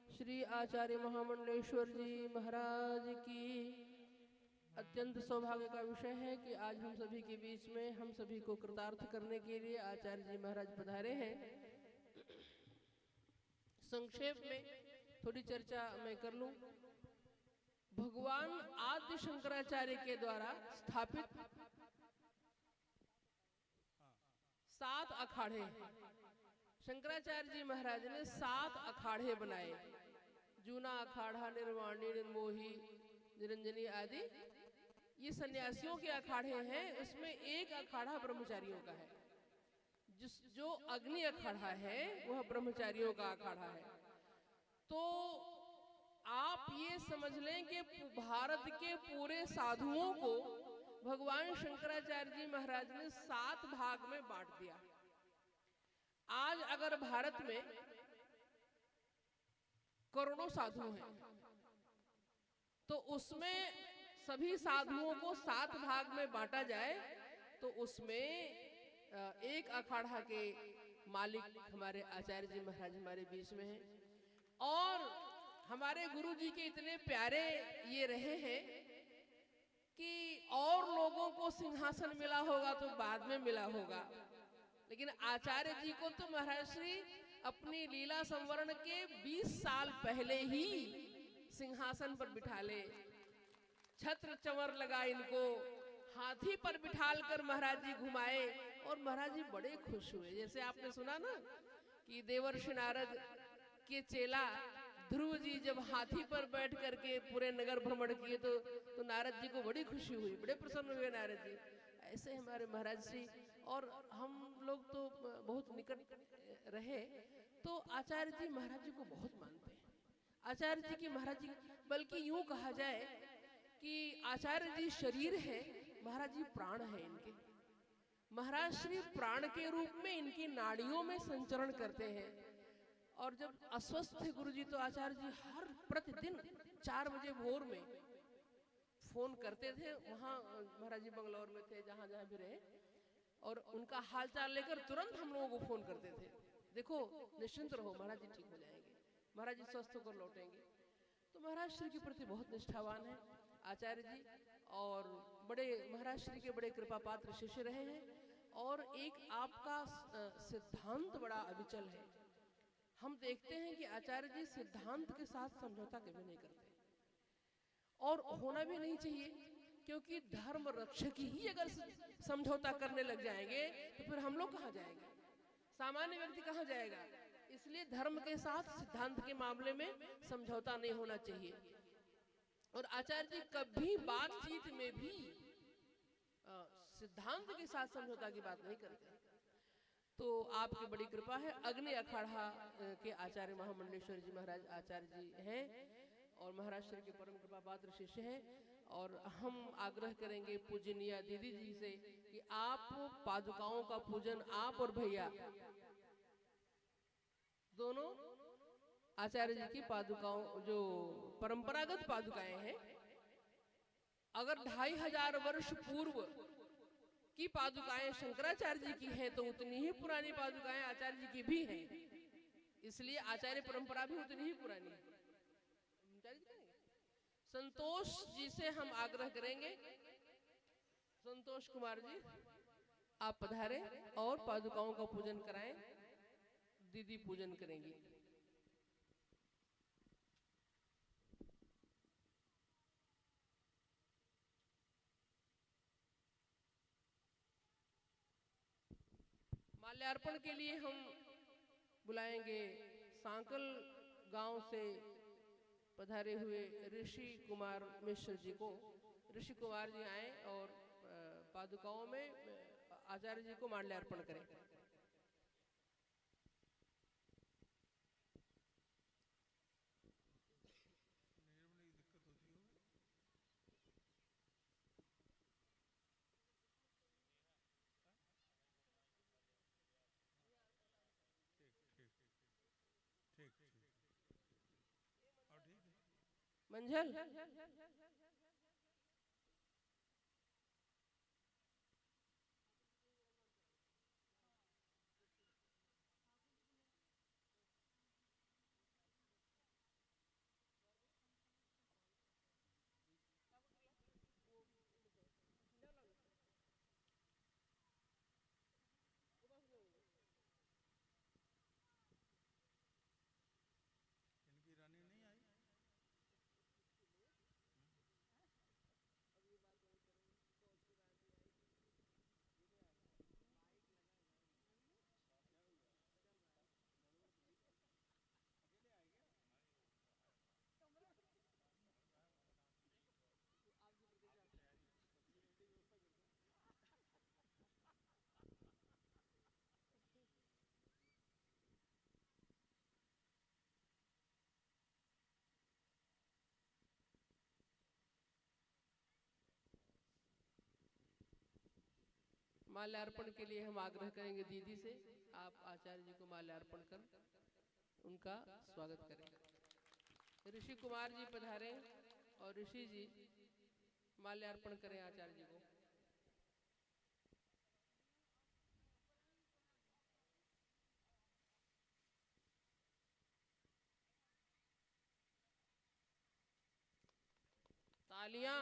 Speaker 2: श्री आचार्य महामंडलेश्वर जी महाराज की। अत्यंत सौभाग्य का विषय है कि आज हम सभी के बीच में हम सभी को कृतार्थ करने के लिए आचार्य जी महाराज पधारे हैं। संक्षेप में थोड़ी चर्चा मैं कर लूं। भगवान आदि शंकराचार्य के द्वारा स्थापित 7 अखाड़े, शंकराचार्य जी महाराज ने 7 अखाड़े बनाए। जूना अखाड़ा, निर्वाणी, निर्मोही, निरंजनी आदि ये सन्यासियों के अखाड़े हैं। उसमें एक अखाड़ा ब्रह्मचारियों का है। जो अग्नि अखाड़ा है वह ब्रह्मचारियों का अखाड़ा है। तो आप ये समझ लें कि भारत के पूरे साधुओं को भगवान शंकराचार्य जी महाराज ने 7 भाग में बांट दिया। आज अगर भारत में करोड़ों साधु हैं तो उसमें सभी साधुओं को 7 भाग में बांटा जाए तो उसमें एक अखाड़ा के मालिक हमारे आचार्य जी महाराज हमारे बीच में हैं। और हमारे गुरु जी के इतने प्यारे ये रहे हैं कि और लोगों को सिंहासन मिला होगा तो बाद में मिला होगा, लेकिन आचार्य जी को तो महाराज श्री अपनी लीला संवरण के 20 साल पहले ही सिंहासन पर बिठा ले। छत्र चंवर लगा इनको, हाथी पर बिठाल कर महाराज जी घुमाए और महाराज जी बड़े खुश हुए। जैसे आपने सुना ना कि देवर्षि नारद के चेला ध्रुव जी जब हाथी पर बैठ करके पूरे नगर भ्रमण किए तो नारद जी को बड़ी खुशी हुई, बड़े प्रसन्न हुए नारद जी। ऐसे हमारे महाराज जी और हम लोग तो बहुत निकट रहे तो आचार्य जी महाराज जी को बहुत मानते हैं। आचार्य जी की महाराज जी, बल्कि यूं कहा जाए कि आचार्य जी शरीर है, महाराज जी प्राण है इनके। महाराज श्री प्राण के रूप में इनकी नाड़ियों में संचरण करते हैं। और जब अस्वस्थ थे गुरु जी तो आचार्य जी हर प्रतिदिन 4 बजे भोर में फोन करते थे। वहाँ महाराज जी बंगलौर में थे, जहाँ जहाँ भी रहे, और उनका हालचाल लेकर तुरंत हम लोगों को फोन करते थे, देखो निश्चिंत रहो महाराज जी ठीक हो जाएंगे, महाराज जी स्वस्थ होकर लौटेंगे। तो महाराज श्री के प्रति बहुत निष्ठावान है आचार्य जी, और बड़े महाराज श्री के बड़े कृपा पात्र शिष्य रहे हैं। और एक आपका सिद्धांत बड़ा अविचल है। हम देखते हैं कि आचार्य जी सिद्धांत के साथ समझौता कभी नहीं करते, और होना भी नहीं चाहिए, क्योंकि धर्म रक्षक ही अगर समझौता करने लग जाएंगे तो फिर हम लोग कहाँ जाएंगे, सामान्य व्यक्ति कहाँ जाएगा। इसलिए धर्म के साथ सिद्धांत के मामले में समझौता नहीं होना चाहिए। और आचार्य जी कभी बातचीत में भी सिद्धांत के साथ समझौता की बात नहीं करते। तो आपकी बड़ी कृपा है। अग्नि अखाड़ा के आचार्य महामंडलेश्वर जी महाराज आचार्य जी हैं और महाराज श्री के परम कृपा पात्र शिष्य हैं। और हम आग्रह करेंगे पूजनीय दीदी जी से कि आप पादुकाओं का पूजन, आप और भैया दोनों आचार्य जी की पादुकाओं, जो परंपरागत पादुकाएं हैं, अगर 2500 वर्ष पूर्व की पादुकाएं शंकराचार्य जी की हैं तो उतनी ही पुरानी पादुकाएं आचार्य जी की भी हैं। इसलिए आचार्य परंपरा भी उतनी ही पुरानी है। संतोष जी से हम आग्रह करेंगे, संतोष कुमार जी, आप पधारें और पादुकाओं का पूजन कराएं। दीदी पूजन करेंगी। माल्यार्पण के लिए हम बुलाएंगे सांकल गांव से पधारे हुए ऋषि कुमार मिश्र जी को। ऋषि कुमार जी आए और पादुकाओं में आचार्य जी को माल्यार्पण करें। मंझल माल्यार्पण के लिए हम आग्रह करेंगे दीदी से, आप आचार्य जी को माल्यार्पण कर उनका स्वागत करें। ऋषि कुमार जी पधारें और ऋषि जी माल्यार्पण करें आचार्य जी को। तालियां।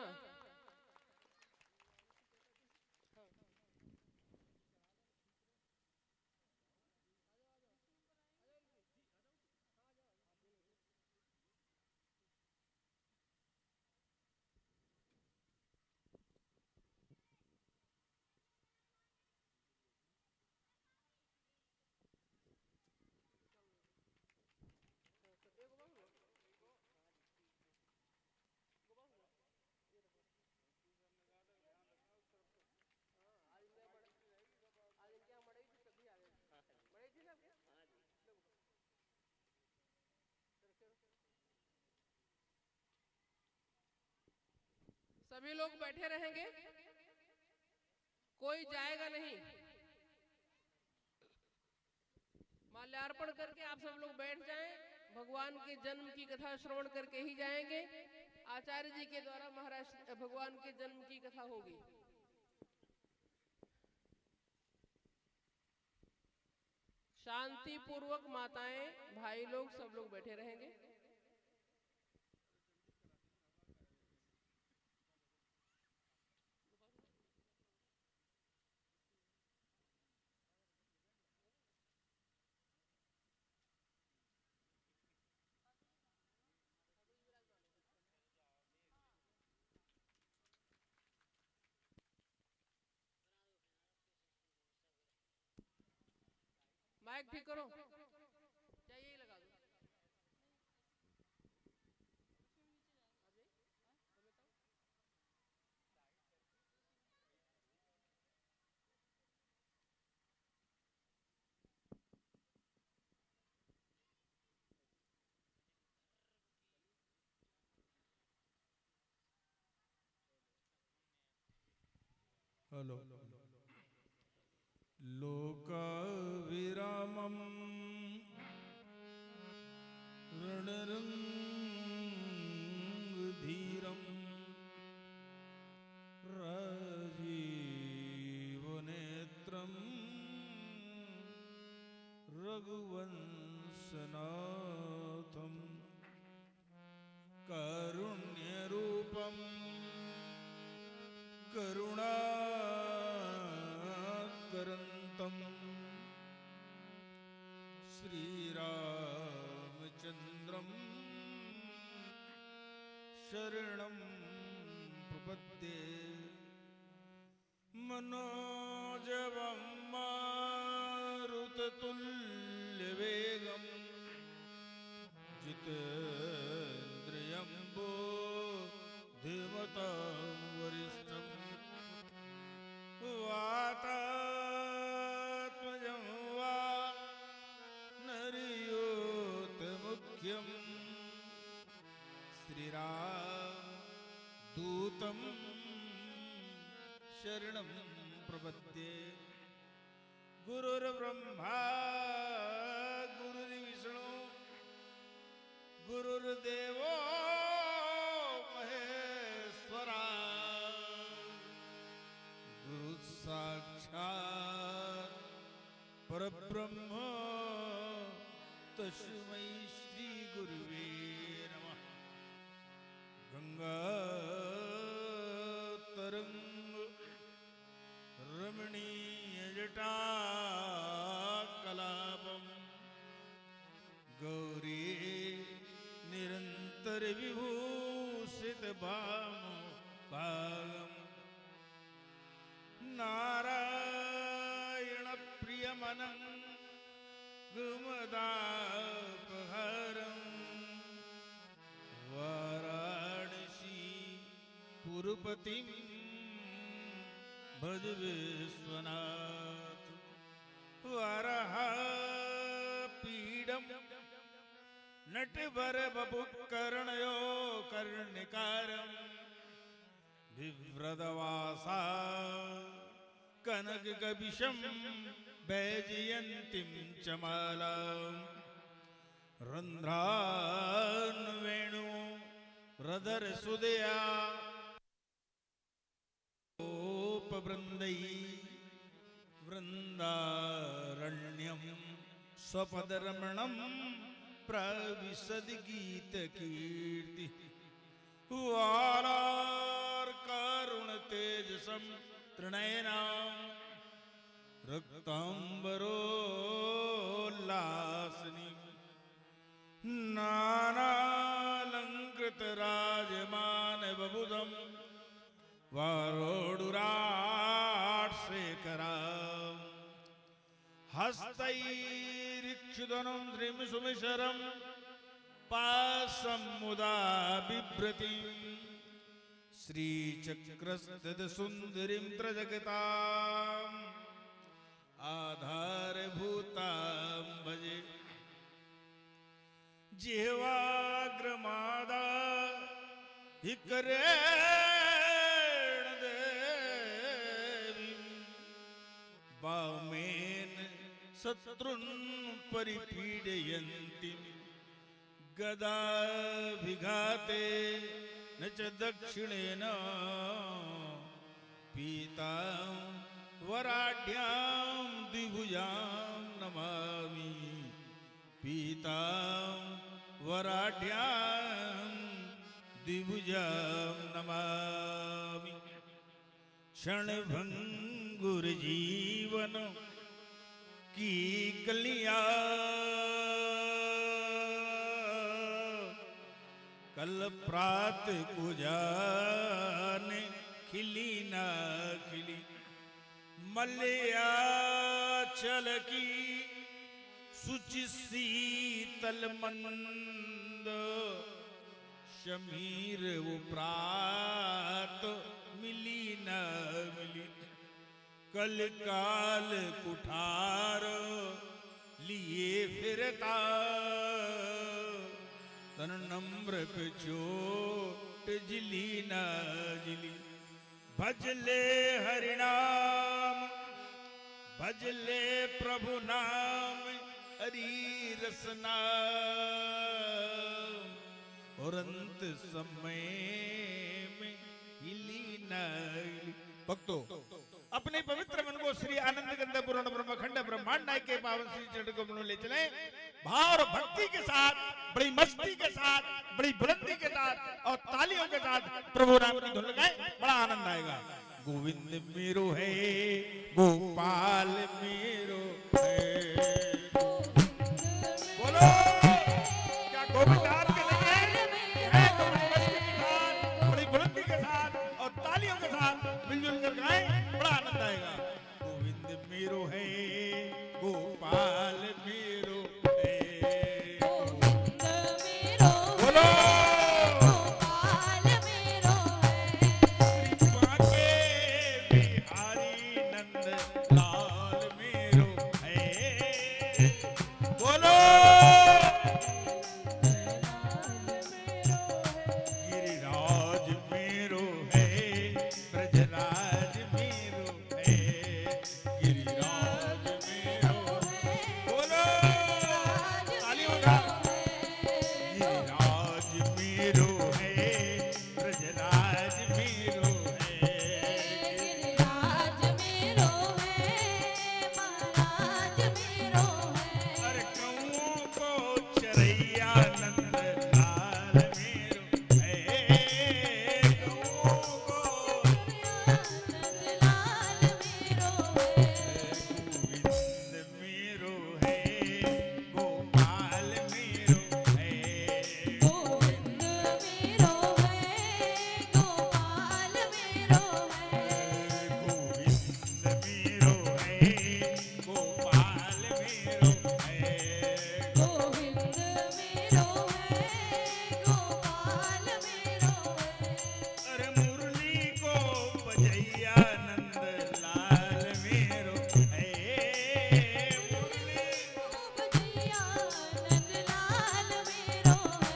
Speaker 2: सभी लोग बैठे रहेंगे, कोई जाएगा नहीं। माल्यार्पण करके आप सब लोग बैठ जाएं। भगवान के जन्म की कथा श्रवण करके ही जाएंगे। आचार्य जी के द्वारा महाराज भगवान के जन्म की कथा होगी। शांति पूर्वक माताएं, भाई लोग सब लोग बैठे रहेंगे। माइक ठीक करो, क्या यही लगा दो।
Speaker 3: हेलो। लोकाविरामं रणरङ्गधीरं राजीवनेत्रं रघुवंशनाथं कारुण्यरूपं करुणातरङ्गितं प्रपद्ये मनोजवं मारुततुल्यवेगम् जितेन्द्रियं बुद्धिमतां वरिष्ठम् वातात्मजं वा नरियोतमुख्यम् श्रीरामदूतं शरणं प्रपद्ये गुरुर्ब्रह्मा गुरुर्विष्णु गुरुर्देवो महेश्वरा गुरु साक्षात् परब्रह्म तस्मै श्री गुरुवे नमः। गंगा तरंग रमणीय जटा कलापम गौरी निरंतर विभूषित भाम भागम नारायण प्रियमनं गुमदापहरं वाराणसी पुरपतिं भज विश्वनाथ वराहपीडं नटवर बपुकर्णयो कर्णिकारं बिभ्रदवासा कनकगविशं वैजयन्तीं च मालां रन्ध्रान्वेणु रदरसुदया उपवृन्दै वृन्दारण्यं स्वपदरमणं प्रविशदि गीतकीर्ति वारार्कारुणतेजसं त्रिनयनां रक्ताम्बरोल्लासिनी नानालङ्कृतराजमानवबुधं वारोडुराट्शेखरां हस्तैरिक्षुदनं श्रीमिषुमिशरं पाशं मुदा बिभ्रतिं श्रीचक्रस्तदसुन्दरीं त्रजगताम् आधारभूतां भजे जिह्वाग्रमादा हिकरेण देवीं वामेन शत्रुन् परिपीडयन्तीं गदाभिघाते न च दक्षिणेन पीतां वराढ्यां द्विभुजां नमामि पीतां वराढ्यां द्विभुजां नमामि क्षणभंगुरजीवन की कलियां कल प्रात को जाने खिली ना खिली मलयाचल की सुचि शीतल मंद शमीर वो प्रात मिली न मिली कल काल कुठार लिए फिरता तन नम्र पे चोट जिली न जिली भजले हरिनाम भजले प्रभु नाम हरि रसना और अंत समय में हिली न हिली। भक्तों अपने पवित्र मन को श्री आनंद गंध पुराण ब्रह्मखंड ब्रह्मांड नायक के पावन श्री चरण कमलों ले चले भाव और भक्ति के साथ बड़ी मस्ती के साथ बड़ी बुलंदी के साथ और तालियों के साथ प्रभु राम की धुन लगाए बड़ा आनंद आएगा। गोविंद मेरो है गोपाल मेरो है बोलो क्या गोविंद आपके लिए है तो बड़ी मस्ती के साथ बड़ी बुलंदी के साथ और तालियों मेरो है, गोपाल मेरो है।
Speaker 4: गोविंद मेरो
Speaker 3: बोलो
Speaker 4: गोपाल मेरो है।
Speaker 3: श्री बांके बिहारी नंद लाल मेरो है। बोलो गिरिराज मेरो है, ब्रजराज मेरो है। गिरिराज मेरो बोलो ताली बजा। गिरिराज मेरो है, ब्रजराज मेरो है।
Speaker 4: गिरिराज मेरो है, महाराज मेरो है।
Speaker 3: अरे कौओं को चरैया नंद लाल मेरो है। कौओं को
Speaker 4: नंदलाल मेरो है।
Speaker 3: गोविंद मेरो है, गोपाल मेरो है।
Speaker 4: गोविंद मेरो है, गोपाल मेरो है।
Speaker 3: गोविंद मेरो है, गोपाल मेरो है।
Speaker 4: गोविंद मेरो है, गोपाल मेरो है।
Speaker 3: अरे मुरली को बजैया नंद लाल मेरो है। मुरली
Speaker 4: बजैया नंदलाल मेरो है।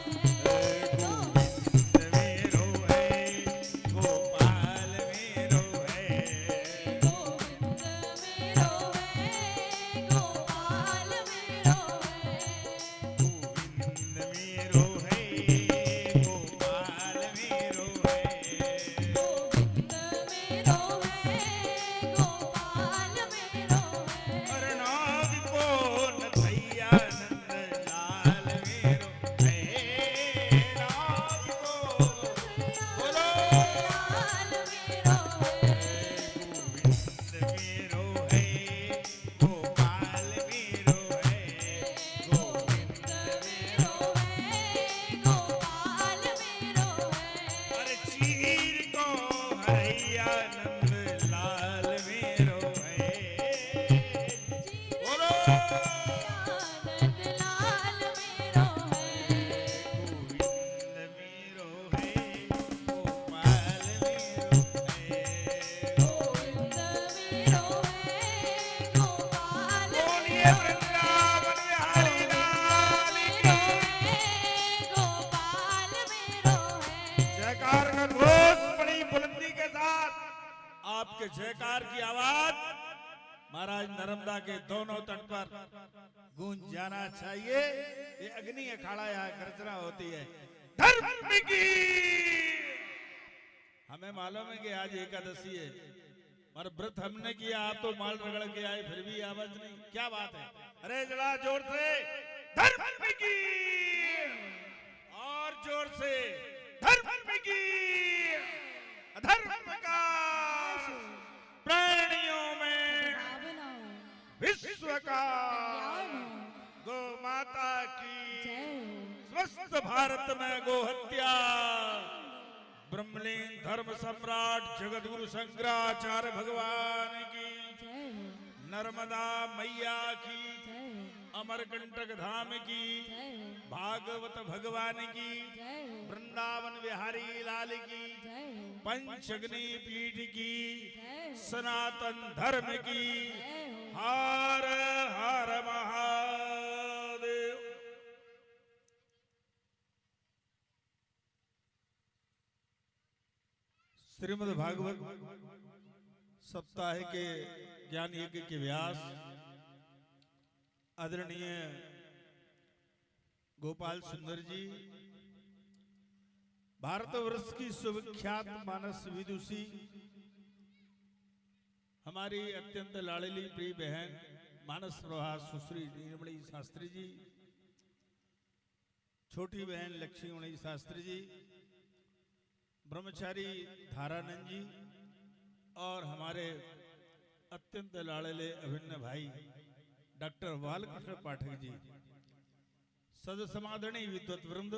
Speaker 3: गोविंद मेरो है, गोपाल मेरो है।
Speaker 4: गोविंद मेरो है, गोपाल मेरो है।
Speaker 3: गोविंद मेरो है, गोपाल मेरो है।
Speaker 4: गोविंद मेरो है, गोपाल मेरो है।
Speaker 3: अरे नाग को नथैया नंद लाल मेरो है। नाग को बोलो
Speaker 4: लाल मेरो है।
Speaker 3: गोविंद मेरो है, गोपाल मेरो है। गोविंद
Speaker 4: मेरो है, गोपाल मेरो है।
Speaker 3: अरे चीर को हरैया नंद लाल मेरो है। बोलो
Speaker 4: नंदलाल मेरो है।
Speaker 3: गोविंद मेरो है, गोपाल मेरो है।
Speaker 4: गोविंद मेरो है, गोपाल
Speaker 3: बोलिए वृंदावन बिहारी लाल की।
Speaker 4: गोपाल मेरो है।
Speaker 3: जयकार का घोष बड़ी बुलंदी के साथ आपके जयकार की आवाज महाराज नर्मदा के दोनों तट पर गूंज जाना चाहिए। ये अग्नि अखाड़ा यहाँ गर्जना होती है। धर्म की हमें मालूम है कि आज एकादशी है और व्रत हमने किया, आप तो माल रगड़ के आए फिर भी आवाज नहीं, क्या बात है? अरे जरा जोर से धर्म की और जोर से धर्म की। अधर्म का प्राणियों में
Speaker 4: रावण
Speaker 3: विश्व का
Speaker 4: कल्याण
Speaker 3: गो माता की
Speaker 4: जय हो।
Speaker 3: स्वस्थ भारत में गो हत्या। ब्रह्मलीन धर्म सम्राट जगतगुरु शंकराचार्य भगवान की,
Speaker 4: जय हो।
Speaker 3: नर्मदा मैया की,
Speaker 4: जय हो।
Speaker 3: अमरकंटक धाम की,
Speaker 4: जय हो।
Speaker 3: भागवत भगवान की,
Speaker 4: जय हो।
Speaker 3: वृंदावन बिहारी लाल की,
Speaker 4: जय हो।
Speaker 3: पंचग्नि पीठ की,
Speaker 4: जय हो।
Speaker 3: सनातन धर्म की।
Speaker 4: जय हो।
Speaker 3: हर हर महादेव। श्रीमद् भागवत सप्ताह के ज्ञान यज्ञ के व्यास आदरणीय गोपाल सुंदर जी, भारतवर्ष की सुविख्यात मानस विदुषी, हमारी अत्यंत लाडली प्रिय बहन मानस प्रभा सुश्री नीलमणि शास्त्री जी, छोटी बहन लक्ष्मीमणि शास्त्री जी, ब्रह्मचारी धारानंद जी और हमारे अत्यंत लाडले अभिन्न भाई डॉक्टर बालकृष्ण पाठक जी, सद समादरणीय विद्वत वृंद,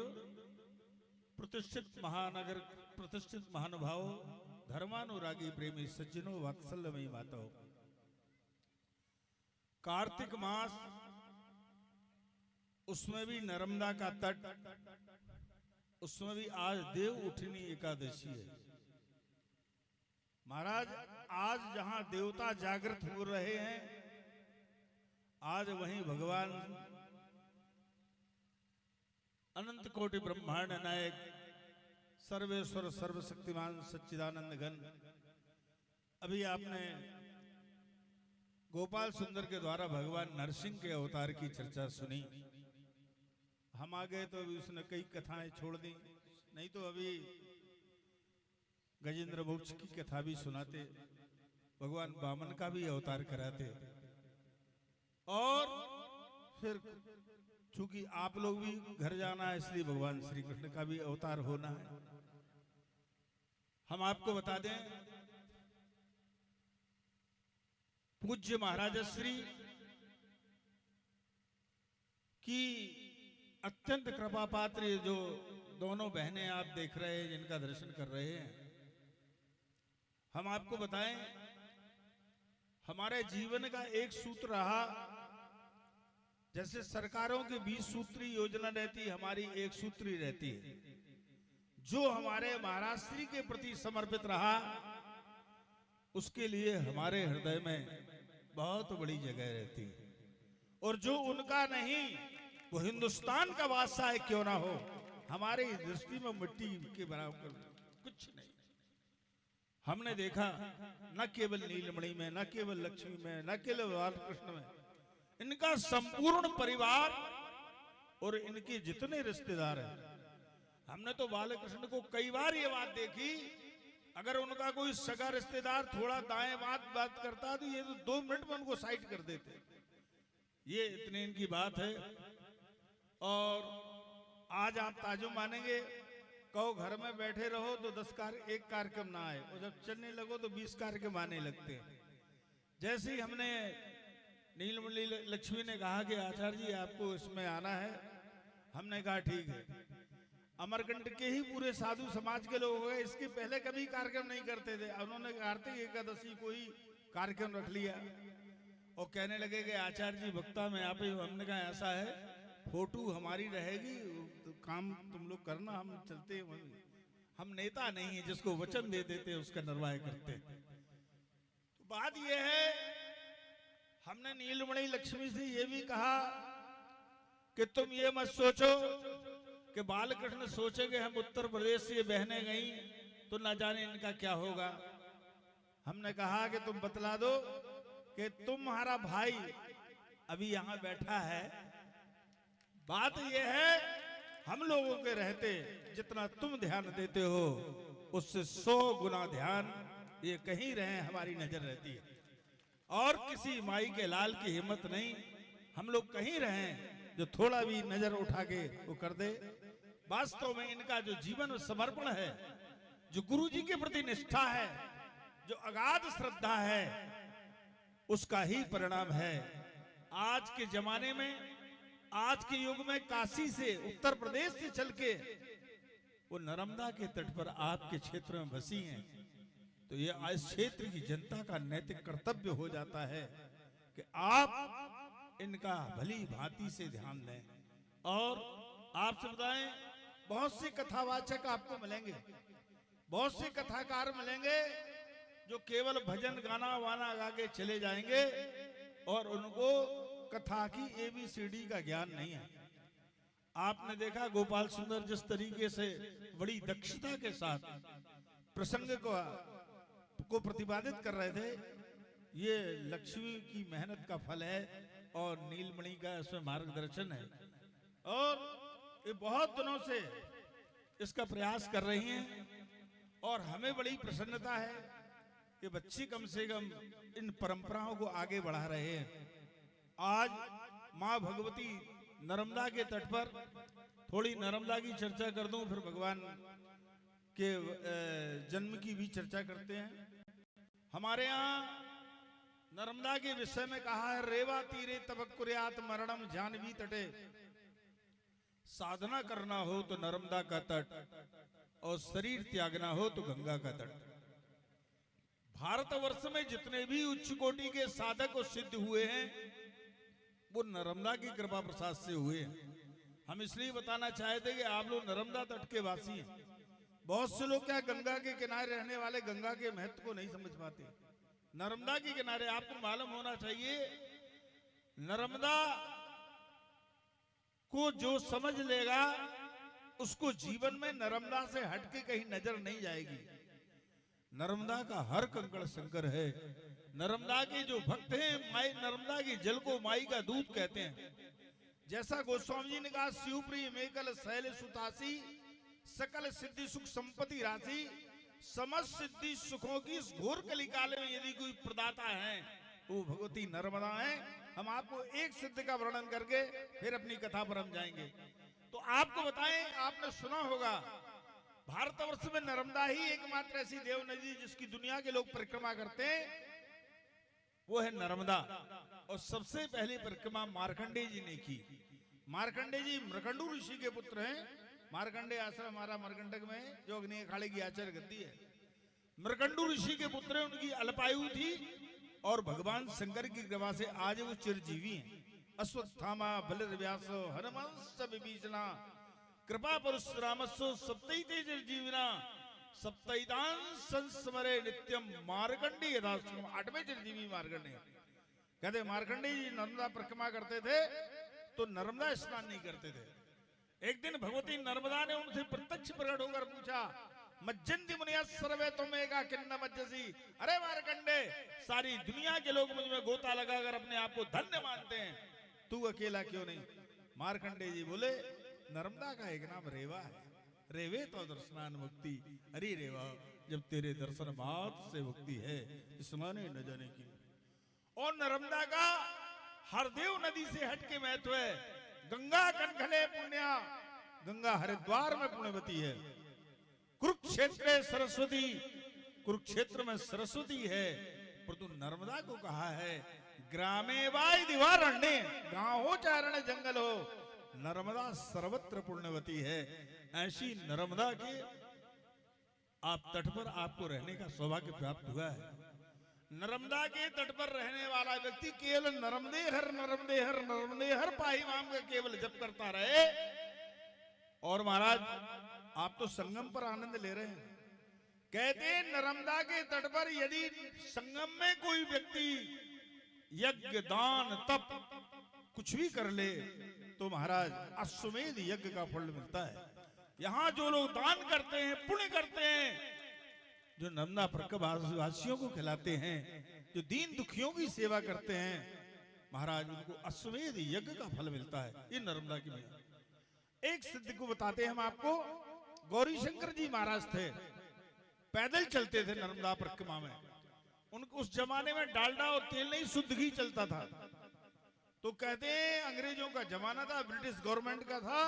Speaker 3: प्रतिष्ठित महानगर, प्रतिष्ठित महानुभाव, धर्मानुरागी प्रेमी सज्जनों, वात्सल्यमयी माताओं, कार्तिक मास, उसमें भी नर्मदा का तट, उसमें भी आज देव उठनी एकादशी है। महाराज, आज जहां देवता जागृत हो रहे हैं, आज वहीं भगवान अनंत कोटि ब्रह्मांड नायक सर्वेश्वर सर्वशक्तिमान सच्चिदानंद घन, अभी आपने गोपाल सुंदर के द्वारा भगवान नरसिंह के अवतार की चर्चा सुनी। हम आ गए तो अभी उसने कई कथाएं छोड़ दी, नहीं तो अभी गजेंद्र मोक्ष की कथा भी सुनाते, भगवान वामन का भी अवतार कराते, और फिर चूंकि आप लोग भी घर जाना है इसलिए भगवान श्री कृष्ण का भी अवतार होना है। हम आपको बता दें, पूज्य महाराज श्री की अत्यंत कृपा पात्र ये जो दोनों बहनें आप देख रहे हैं, जिनका दर्शन कर रहे हैं, हम आपको बताएं, हमारे जीवन का एक सूत्र रहा, जैसे सरकारों की 20 सूत्री योजना रहती, हमारी एक सूत्री रहती है। जो हमारे महाराज श्री के प्रति समर्पित रहा, उसके लिए हमारे हृदय में बहुत बड़ी जगह रहती है, और जो उनका नहीं, वो हिंदुस्तान का बादशाह क्यों ना हो, हमारी दृष्टि में मिट्टी के बराबर कुछ नहीं। हमने देखा न केवल नीलमणि में, न केवल लक्ष्मी में, न केवल बालकृष्ण में, इनका संपूर्ण परिवार और इनके जितने रिश्तेदार हैं, हमने तो बालकृष्ण को कई बार ये बात देखी, अगर उनका कोई सगा रिश्तेदार थोड़ा दाएं बात करता तो ये तो 2 मिनट में उनको साइड कर देते। ये इतनी इनकी बात है। और आज आप ताजुब मानेंगे, कहो घर में बैठे रहो तो 1 कार्यक्रम ना आए, और जब चलने लगो तो 20 कार्यक्रम आने लगते हैं। जैसे ही हमने नीलमणि लक्ष्मी ने कहा कि आचार्य जी आपको इसमें आना है, हमने कहा ठीक है। अमरकंट के ही पूरे साधु समाज के लोग हो गए, इसके पहले कभी कार्यक्रम नहीं करते थे, उन्होंने कार्तिक एकादशी को ही कार्यक्रम रख लिया और कहने लगे कि आचार्य जी भक्ता में आप ही। हमने कहा ऐसा है, फोटो हमारी रहेगी, तो काम तुम लोग करना, हम चलते हैं। हम नेता नहीं है जिसको वचन दे देते उसका निर्वाह करते। तो बात यह है, हमने नीलमणि लक्ष्मी से ये भी कहा कि तुम ये मत सोचो कि बालकृष्ण सोचेंगे हम उत्तर प्रदेश से ये बहनें गई तो ना जाने इनका क्या होगा। हमने कहा कि तुम बतला दो कि तुम्हारा भाई अभी यहां बैठा है। बात यह है, हम लोगों के रहते जितना तुम ध्यान देते हो उससे 100 गुना ध्यान ये कहीं रहे हमारी नजर रहती है, और किसी माई के लाल की हिम्मत नहीं, हम लोग कहीं रहें जो थोड़ा भी नजर उठा के वो कर दे। वास्तव में इनका जो जीवन समर्पण है, जो गुरु जी के प्रति निष्ठा है, जो अगाध श्रद्धा है, उसका ही परिणाम है। आज के जमाने में, आज के युग में काशी से, उत्तर प्रदेश से चल के वो नर्मदा के तट पर आपके क्षेत्र में बसी हैं, तो ये इस क्षेत्र की जनता का नैतिक कर्तव्य हो जाता है कि आप इनका भली भांति से ध्यान दें। और आपसे बताएं, बहुत से कथावाचक आपको मिलेंगे, बहुत से कथाकार मिलेंगे जो केवल भजन गाना वाना गा के चले जाएंगे और उनको कथा की ABCD का ज्ञान नहीं है। आपने देखा गोपाल सुंदर जिस तरीके से बड़ी दक्षता के साथ प्रसंग को प्रतिपादित कर रहे थे, ये लक्ष्मी की मेहनत का फल है और नीलमणि का इसमें मार्गदर्शन है। और ये बहुत दिनों से इसका प्रयास कर रही हैं और हमें बड़ी प्रसन्नता है कि बच्चे कम से कम इन परंपराओं को आगे बढ़ा रहे हैं। आज माँ भगवती नर्मदा के तट पर, थोड़ी नर्मदा की चर्चा कर दूं, फिर भगवान के जन्म की भी चर्चा करते हैं। हमारे यहाँ नर्मदा के विषय में कहा है, रेवा तीरे तबक्कुर्यात मरणम जानवी तटे। साधना करना हो तो नर्मदा का तट, और शरीर त्यागना हो तो गंगा का तट। भारतवर्ष में जितने भी उच्च कोटि के साधक और सिद्ध हुए हैं, वो नर्मदा की कृपा प्रसाद से हुए हैं। हम इसलिए बताना चाहते कि आप लोग नर्मदा तट के वासी हैं। बहुत से लोग क्या गंगा के किनारे रहने वाले गंगा के महत्व को नहीं समझ पाते। नर्मदा के किनारे आपको मालूम होना चाहिए, नर्मदा को जो समझ लेगा उसको जीवन में नर्मदा से हटके कहीं नजर नहीं जाएगी। नर्मदा का हर कंकड़ शंकर है। नर्मदा के जो भक्त हैं, माई नर्मदा की जल को माई का दूध कहते हैं। जैसा गोस्वामी जी ने कहा, शिवप्रिय मेकल शैल सुतासी, सकल सिद्धि सुख संपत्ति राशि, समस्त सिद्धि सुखों की इस घोर कलिकाल में यदि कोई प्रदाता है वो भगवती नर्मदा है। हम आपको एक सिद्ध का वर्णन करके फिर अपनी कथा पर हम जाएंगे। तो आपको बताएं, आपने सुना होगा भारतवर्ष में नर्मदा ही एकमात्र ऐसी देव नदी जिसकी दुनिया के लोग परिक्रमा करते हैं, वो है नर्मदा। और सबसे पहली परिक्रमा मार्कंडेय जी ने की। मार्कंडेय जी मृकंडू ऋषि के पुत्र हैं। मार्कंडेय आश्रम हमारा मरकंटक में है, जो अग्नि अखाड़े की आचार्य गद्दी है। मृकंडू ऋषि के पुत्र हैं, उनकी अल्पायु थी और भगवान शंकर की कृपा से आज वो चिरजीवी हैं। अश्वत्थामा बलिर्व्यास हनुमंस विभीषणा कृपा परशुरामस्व सप्तैते चिरजीविना सप्तैतान संस्मरे नित्यम मार्कंडेय यथाश्रम। 8वें चिरजीवी मार्कंडेय। कहते मार्कंडेय जी नर्मदा परिक्रमा करते थे तो नर्मदा स्नान नहीं करते थे। एक दिन भगवती नर्मदा ने उनसे प्रत्यक्ष प्रकट होकर पूछा, मज्जन्ति मुनिया सर्वे तुमेगा किन्न मज्जसी। अरे मार्कंडेय, सारी दुनिया के लोग मुझ में गोता लगाकर अपने आप को धन्य मानते हैं, तू अकेला क्यों नहीं? मार्कंडेय जी बोले, नर्मदा का एक नाम रेवा है। रेवे तो दर्शनान मुक्ति। अरे रेवा, जब तेरे दर्शन मात्र से मुक्ति है, इसमाने न जाने की। और नर्मदा का हरदेव नदी से हटके महत्व है। गंगा कनखले पुण्या, गंगा हरिद्वार में पुण्यवती है। कुरुक्षेत्र सरस्वती, कुरुक्षेत्र में सरस्वती है। परंतु नर्मदा को कहा है ग्रामे वाय दिवारण्य, गांव हो चाहे जंगल हो, नर्मदा सर्वत्र पुण्यवती है। ऐसी नर्मदा के आप तट पर आपको रहने का सौभाग्य प्राप्त हुआ है। नर्मदा के तट पर रहने वाला व्यक्ति केवल नर्मदे हर नर्मदे हर नर्मदे हर पाही माम का केवल जप करता रहे। और महाराज आप तो संगम पर आनंद ले रहे हैं। कहते हैं नर्मदा के तट पर यदि संगम में कोई व्यक्ति यज्ञ दान तप कुछ भी कर ले तो महाराज अश्वमेध यज्ञ का फल मिलता है। यहाँ जो लोग दान करते हैं, पुण्य करते हैं, जो नर्मदा वासियों को खिलाते हैं, जो दीन दुखियों की सेवा करते हैं, महाराज उनको अश्वमेध यज्ञ का फल मिलता है। ये नर्मदा की महिमा। एक सिद्ध को बताते हैं हम आपको। गौरी शंकर जी महाराज थे, पैदल चलते थे नर्मदा परिक्रमा में। उनको उस जमाने में डालडा और तेल नहीं, शुद्ध घी चलता था। तो कहते हैं अंग्रेजों का जमाना था, ब्रिटिश गवर्नमेंट का था।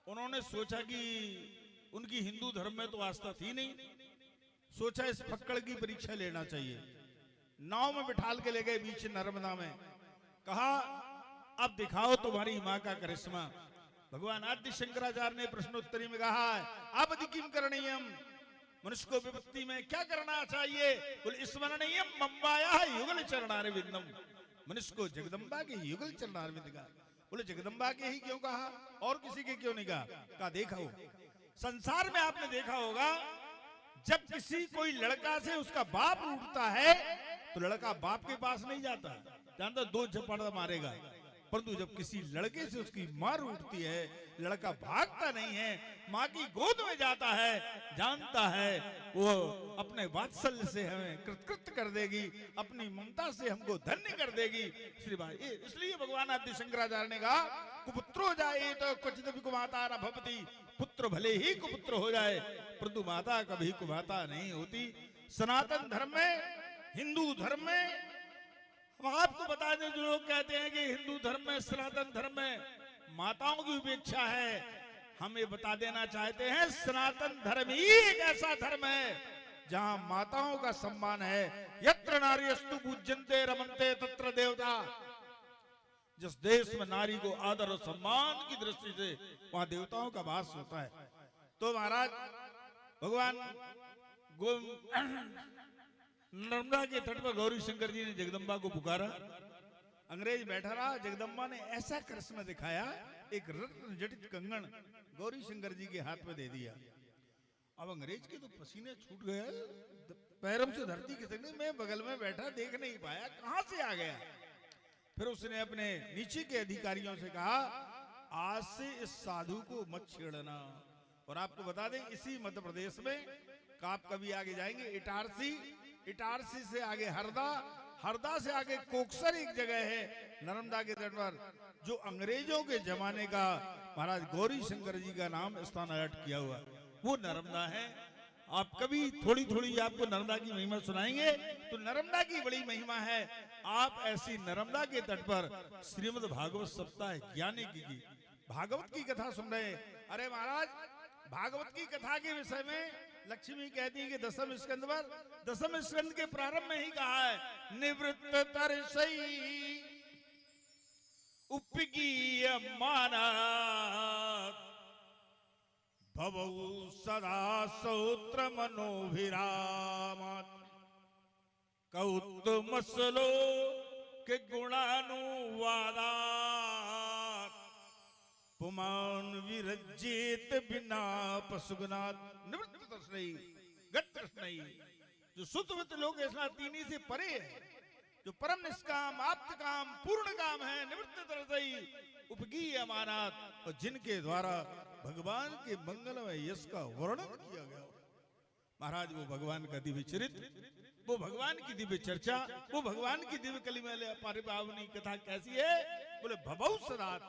Speaker 3: उन्होंने सोचा कि उनकी हिंदू धर्म में तो आस्था थी नहीं, सोचा इस फक्कड़ की परीक्षा लेना चाहिए। नाव में बिठाल के ले गए बीच नर्मदा में, कहा अब दिखाओ तुम्हारी मां का करिश्मा। भगवान आदि शंकराचार्य ने प्रश्नोत्तरी में कहा, अब किम करणीयम, मनुष्य को विपत्ति में क्या करना चाहिए? बोले स्मरणीयम मम्बाया युगल चरणारविंदम, मनुष्य को जगदम्बा के युगल चरणारविंद का। बोले जगदम्बा के ही क्यों कहा, और किसी के क्यों नहीं कहा? देखा हो संसार में आपने देखा होगा, जब किसी कोई लड़का से उसका बाप उठता है तो लड़का बाप के पास नहीं जाता, जानता 2 झपड़ मारेगा। परंतु जब किसी लड़के से उसकी मां उठती है, लड़का भागता नहीं है, मां की गोद में जाता है, जानता है वो अपने वात्सल्य से हमें कृतकृत कर देगी, अपनी ममता से हमको धन्य कर देगी। इसलिए भगवान आदि शंकराचार्य ने कहा, कुपुत्रो जाए तो क्वचित कुमाता न भवति, पुत्र भले ही कुपुत्र हो जाए परंतु माता कभी कुमाता नहीं होती। सनातन धर्म में, हिंदू धर्म में, हम आपको बता दें, जो लोग कहते हैं कि हिंदू धर्म में, सनातन धर्म में माताओं की उपेक्षा है, हम ये बता देना चाहते हैं सनातन धर्म ही एक ऐसा धर्म है जहां माताओं का सम्मान है। यत्र नार्यस्तु पूज्यन्ते रमन्ते तत्र देवता। जिस देश में नारी को आदर और सम्मान की दृष्टि से वहां देवताओं का वास होता है। तो महाराज भगवान नर्मदा के तट पर गौरी शंकर जी ने जगदम्बा को पुकारा। अंग्रेज बैठा रहा, जगदम्बा ने ऐसा कृष्ण दिखाया, एक रत्न जटित कंगन गौरी शंकर जी के हाथ में दे दिया। अब अंग्रेज के तो पसीने छूट गए, पैरों से धरती खिसकने, मैं बगल में बैठा देख नहीं पाया कहां से आ गया। फिर उसने अपने नीचे के अधिकारियों से कहा, आज से इस साधु को मत छेड़ना। और आपको बता दें, इसी मध्य प्रदेश में आप कभी आगे जाएंगे इटारसी, इटारसी से आगे हरदा, हरदा से आगे कोकसर एक जगह है नर्मदा के तट पर, जो अंग्रेजों के जमाने का महाराज गौरी शंकर जी का नाम स्थान अलर्ट किया हुआ, वो नर्मदा है। आप कभी थोड़ी थोड़ी आपको नर्मदा की महिमा सुनाएंगे, तो नर्मदा की बड़ी महिमा है। आप ऐसी नर्मदा के तट पर श्रीमद् भागवत सप्ताह ज्ञानी की भागवत की कथा सुन रहे हैं। अरे महाराज, भागवत की कथा के विषय में लक्ष्मी कहती है कि दसम स्कंद पर, दसम स्कंद के प्रारंभ में ही कहा है, निवृत्त तरसई उपगीय मानत भवौ सदा सौत्र मनोभिरामत कौतुमसलो के गुणानुवादात पुमान विरजित बिना पशुगुनात निवृत्त तस्मै गत तस्मै। जो सुतवत लोग ऐसा तीनी से परे है, जो परम निष्काम आप्त काम पूर्ण काम है, निवृत्त तस्मै उपगीय अमानात, और जिनके द्वारा भगवान के मंगलमय यश का वर्णन किया गया। महाराज, वो भगवान का दिव्य चरित्र, वो भगवान की दिव्य चर्चा, वो भगवान की दिव्य कलिमा पारिपावनी कथा कैसी है? बोले भवौ सदात,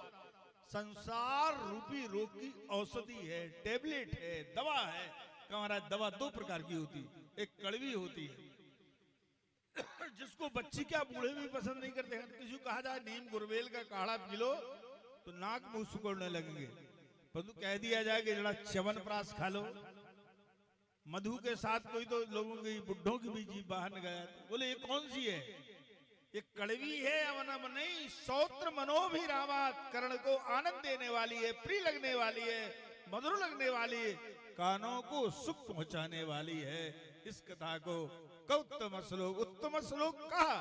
Speaker 3: संसार रूपी रोग की औषधि है, टेबलेट है, दवा है। महाराज, दवा दो प्रकार की होती, एक कड़वी होती है जिसको बच्ची क्या बूढ़े भी पसंद नहीं करते हैं। किसी को कहा जाए नीम गुरबेल का काढ़ा पी लो तो नाक मुंह सुकोड़ने लगेंगे, परंतु कह दिया जाए कि जरा च्यवनप्राश खा लो, मधु के साथ कोई तो लोगों की बुढ़ों की भी जीभ बाहर न गया, बोले ये कौन सी है? ये कड़वी है, अवनम नहीं, सौत्र मनोभिरामात, कर्ण को आनंद देने वाली है, प्रिय लगने वाली है, मधुर लगने वाली है, कानों को सुख पहुंचाने वाली है। इस कथा को उत्तम श्लोक कहा,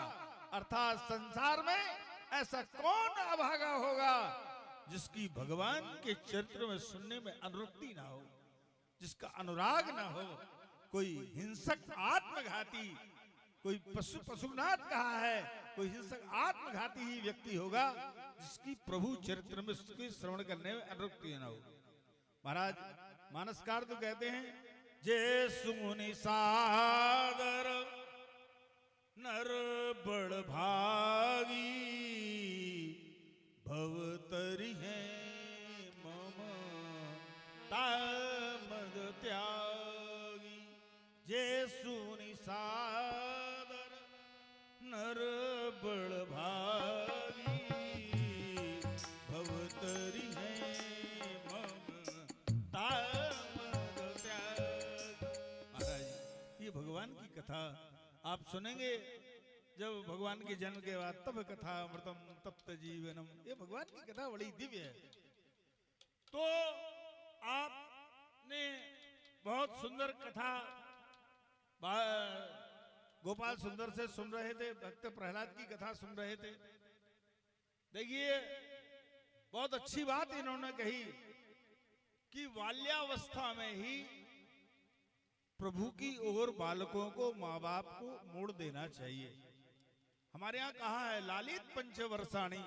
Speaker 3: अर्थात संसार में ऐसा कौन अभागा होगा जिसकी भगवान के चरित्र में सुनने में अनुरक्ति ना हो, जिसका अनुराग ना हो। कोई हिंसक आत्मघाती, कोई पशुनाथ कहा है, कोई हिंसक आत्मघाती ही व्यक्ति होगा जिसकी प्रभु चरित्र में श्रवण करने में अनुरक्ति ना हो। महाराज, मानसकार तो कहते हैं, जे सुमुनि सादर नर बड़ भागी भवतरि है मम तामद त्यागी। जे सुनि सादर नर बड़ भागी भवतरि है मम तामद त्यागी। महाराज, ये भगवान की कथा आप सुनेंगे जब भगवान के जन्म के बाद, तब कथा अमृतम तप्त जीवनम, ये भगवान की कथा बड़ी दिव्य है। तो आपने बहुत सुंदर कथा गोपाल सुंदर से सुन रहे थे, भक्त प्रहलाद की कथा सुन रहे थे। देखिए, बहुत अच्छी बात इन्होंने कही कि बाल्यावस्था में ही प्रभु की ओर बालकों को, माँ बाप को मोड़ देना चाहिए। हमारे यहाँ कहा है, लालित पंचवर्षाणी,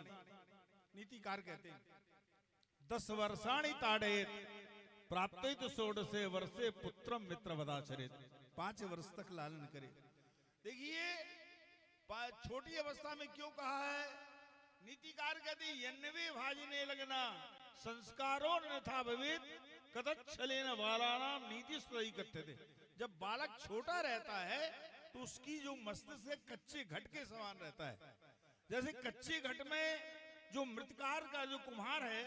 Speaker 3: नीतिकार कहते हैं 10 वर्षाणी ताड़ेत प्राप्त षोडशे वर्षे पुत्रम मित्र वदाचरित, 5 वर्ष तक लालन करे। देखिए, छोटी अवस्था में क्यों कहा है? नीतिकार कहते हैं, यन्नवे भाजने लगना संस्कारों न था भवित कदच्छलेन बालानाम नीति स्वयं करते थे। जब बालक छोटा रहता है तो उसकी जो मस्तिष्क कच्चे घट के समान रहता है। जैसे कच्चे घट में जो मृतकार का जो कुम्हार है,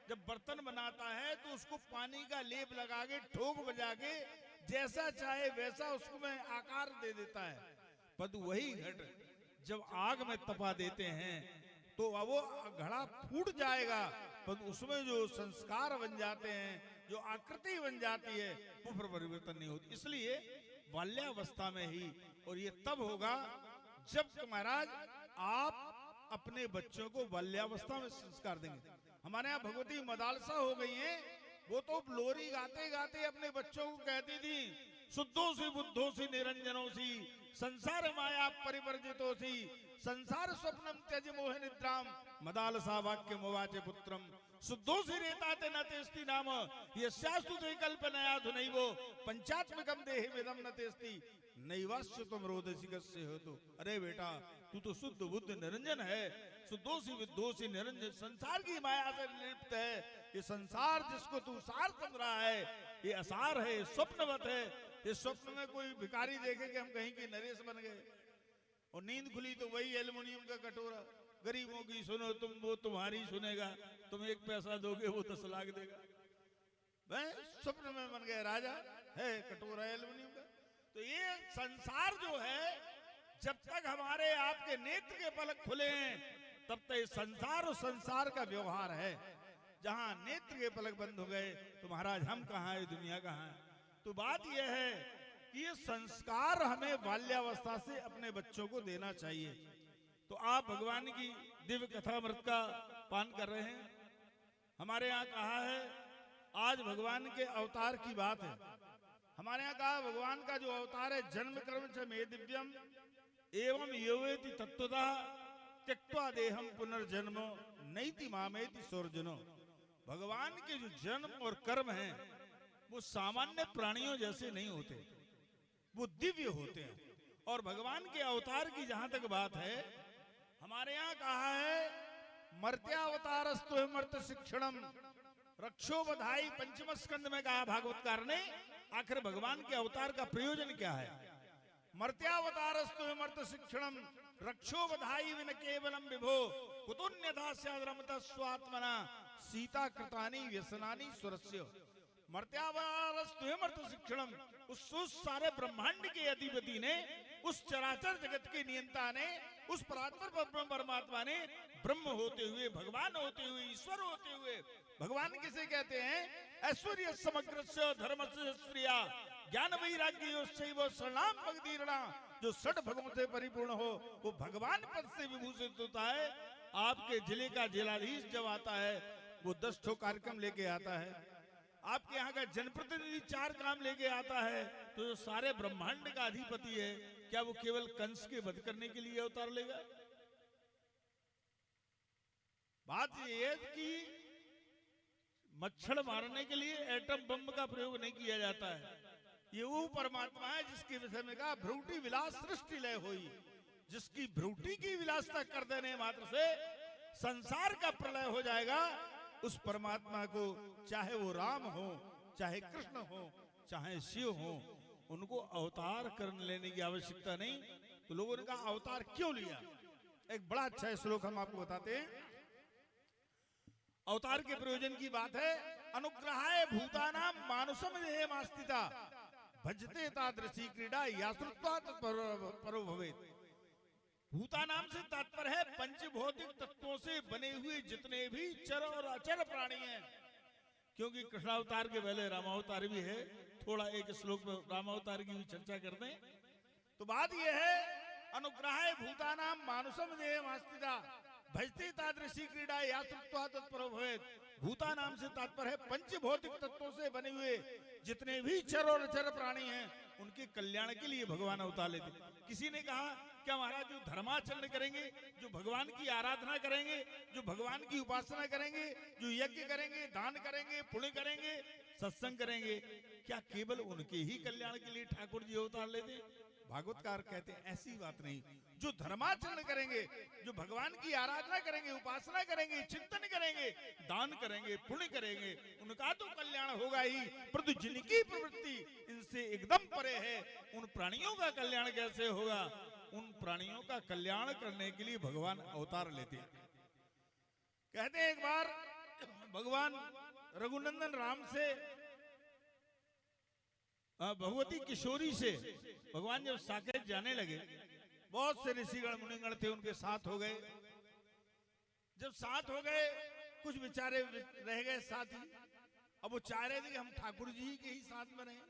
Speaker 3: जब बर्तन बनाता है तो उसको पानी का लेप लगा के, ठोक बजा के, जैसा चाहे वैसा उसको में आकार दे देता है। पर वही घट जब आग में तपा देते हैं तो वो घड़ा फूट जाएगा, पर उसमें जो संस्कार बन जाते हैं, जो आकृति बन जाती है, वो फिर परिवर्तन नहीं होती। इसलिए बाल्यावस्था में ही, और ये तब होगा जब महाराज आप अपने बच्चों को बाल्यावस्था में संस्कार देंगे। हमारे यहाँ भगवती मदालसा हो गई हैं, वो तो लोरी गाते गाते अपने बच्चों को कहती थी, शुद्धोसी बुद्धोसी निरंजनोसी संसार माया परिवर्जितोसी संसार स्वप्नम त्यज मोह निद्राम मदालसा वाक्य मोवाचे पुत्रम शुद्धोसी रेताते न तेस्ति नाम यस्यास्तु ते कल्पनया धुनैवो पंचात्मकम देहि विदम न तेस्ति नैवास्य तुम रोदसी कस्य हो। तो अरे बेटा, तू तो शुद्ध बुद्ध निरंजन है, शुद्धोसी विद्धोसी निरंजन, संसार की माया से लिप्त है। ये संसार जिसको तू सार समझ रहा है, ये असार है, स्वप्नवत है। ये स्वप्न में कोई भिखारी देखे कि हम कहीं की नरेश बन गए, और नींद खुली तो वही एल्युमिनियम का कटोरा, गरीबों की सुनो तुम, वो तुम्हारी सुनेगा, तुम 1 पैसा दोगे वो 10 लाख देगा। वह स्वप्न में बन गए राजा, है कटोरा एल्युमिनियम का। तो ये संसार जो है, जब तक हमारे आपके नेत्र के पलक खुले हैं, तब तक ये संसार और संसार का व्यवहार है। जहां नेत्र के पलक बंद हो गए तो महाराज हम कहाँ है, दुनिया कहाँ है। तो बात यह है कि ये संस्कार हमें बाल्यावस्था से अपने बच्चों को देना चाहिए। तो आप भगवान की दिव्य कथामृत का पान कर रहे हैं। हमारे यहाँ कहा है, आज भगवान के अवतार की बात है। हमारे यहाँ कहा भगवान का जो अवतार है, जन्म कर्म च मे दिव्यम एवं योवेति तत्वतः त्यक्त्वा देहम पुनर्जन्म नैति मामेति सोर्जनो। भगवान के जो जन्म और कर्म हैं, वो सामान्य प्राणियों जैसे नहीं होते, वो दिव्य होते हैं। और भगवान के अवतार की जहां तक बात है, हमारे यहाँ कहा है, मर्त्यावतारस्तु मर्त्य शिक्षणम रक्षो बधाई पंचम स्कंद में कहा भागवतकार ने। आखिर भगवान के अवतार का प्रयोजन क्या है? मर्त्यावतारस्तु मर्त्य शिक्षणम रक्षो बधाई विन केवलम विभो कुतुन्यथा स्याद्रमतः स्वात्मना सीता कृतानि व्यसनानि सुरस्य। मर्त्यावतारस्तु मर्त्य शिक्षणम, उस सारे ब्रह्मांड के अधिपति ने, उस चराचर जगत के नियंता ने, उस परात्पर परमात्मा ने ब्रह्म होते हुए, भगवान होते हुए, ईश्वर होते हुए, भगवान किसे कहते हैं? ऐश्वर्य समग्रस्य धर्मस्य श्रिया ज्ञान वैराग्य शरणाम भक्तिरणा, जो 6 भगों से परिपूर्ण हो, वो भगवान पद से विभूषित होता है। आपके जिले का जिलाधीश जब आता है, वो 10 ठो कार्यक्रम लेके आता है। आपके यहाँ का जनप्रतिनिधि 4 काम लेके आता है। तो जो सारे ब्रह्मांड का अधिपति है, क्या वो केवल कंस के वध करने के लिए अवतार लेगा? बात यह है कि मच्छर मारने के लिए एटम बम का प्रयोग नहीं किया जाता है। ये वो परमात्मा है जिसके विषय में कहा, भ्रूटी विलास सृष्टि लय होई, जिसकी भ्रूटी की विलासता कर देने मात्र से संसार का प्रलय हो जाएगा। उस परमात्मा को, चाहे वो राम हो, चाहे कृष्ण हो, चाहे शिव हो, उनको अवतार कर लेने की आवश्यकता नहीं। तो लोगों ने कहा अवतार क्यों लिया? एक बड़ा अच्छा श्लोक हम आपको बताते हैं। अवतार के प्रयोजन की बात है। अनुग्रहाय भूतानां मानुषम देहमास्थिता भजते तादृशी क्रीडा यासृत्वात् परो भवेत्। भूतानाम से तात्पर्य है पंचभौतिक तत्वों से बने हुए जितने भी चर और अचर प्राणी हैं। क्योंकि कृष्णावतार के पहले रामावतार भी है, थोड़ा एक श्लोक में रामावतार की भी चर्चा कर दें। तो बात यह है, अनुग्रहाय भूतानां मानुषम देहमास्थिता भजते तादृशी क्रीडा यासृत्वात् परो भवेत्। भूतानाम से तात्पर्य है पंचभौतिक तत्वों से बने हुए जितने भी चर और अचर प्राणी हैं, उनके कल्याण के लिए भगवान अवतार लेते। किसी ने कहा क्या महाराज जो धर्माचरण करेंगे, जो भगवान की आराधना करेंगे, जो भगवान की उपासना करेंगे, जो यज्ञ करेंगे, दान करेंगे, पुण्य करेंगे, सत्संग करेंगे, क्या केवल उनके ही कल्याण के लिए ठाकुर जी अवतार लेते? भागवतकार कहते हैं ऐसी बात नहीं। जो धर्माचरण करेंगे, जो भगवान की आराधना करेंगे, उपासना करेंगे, चिंतन करेंगे, दान करेंगे, पुण्य करेंगे, उनका तो कल्याण होगा ही, परंतु जिनकी प्रवृत्ति इनसे एकदम परे है, उन प्राणियों का कल्याण कैसे होगा? उन प्राणियों का कल्याण करने के लिए भगवान अवतार लेते हैं। कहते हैं एक बार भगवान रघुनंदन राम से, भगवती किशोरी से भगवान जब साकेत जाने लगे, बहुत से ऋषिगण मुनिगण थे, उनके साथ हो गए। जब साथ हो गए, कुछ बेचारे रह गए साथी। अब वो चाह रहे थे कि हम ठाकुर जी के ही साथ में रहें।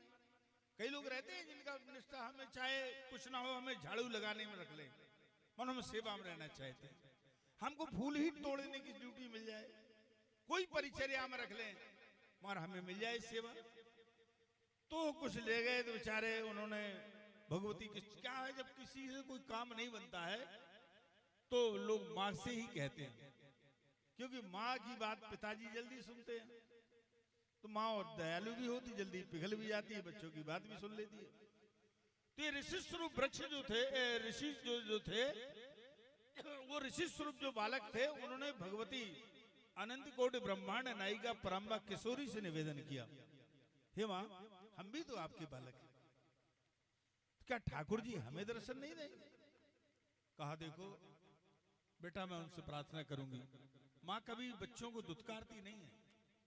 Speaker 3: कई लोग रहते हैं जिनका निष्ठा, हमें चाहे कुछ ना हो, हमें झाड़ू लगाने में रख ले, मन हम सेवा में रहना चाहते हैं। हमको फूल ही तोड़ने की ड्यूटी मिल जाए, कोई परिचर्या में रख लें मगर हमें मिल जाए सेवा। तो कुछ ले गए तो बेचारे उन्होंने भगवती की क्या है, जब किसी से कोई काम नहीं बनता है तो लोग माँ से ही कहते हैं, क्योंकि माँ की बात पिताजी जल्दी सुनते हैं। तो माँ और दयालु भी होती, जल्दी पिघल भी जाती है, बच्चों की बात भी सुन लेती है। तो ये ऋषि स्वरूप वृक्ष जो थे, ऋषि जो थे, वो ऋषि स्वरूप जो बालक थे, उन्होंने भगवती अनंत कोटि ब्रह्मांड नायिका परम्बा किशोरी से निवेदन किया, हे माँ हम भी तो आपके बालक हैं, क्या ठाकुर जी हमें दर्शन नहीं देंगे? कहा देखो बेटा मैं उनसे प्रार्थना करूंगी। माँ कभी बच्चों को दुत्कारती नहीं है,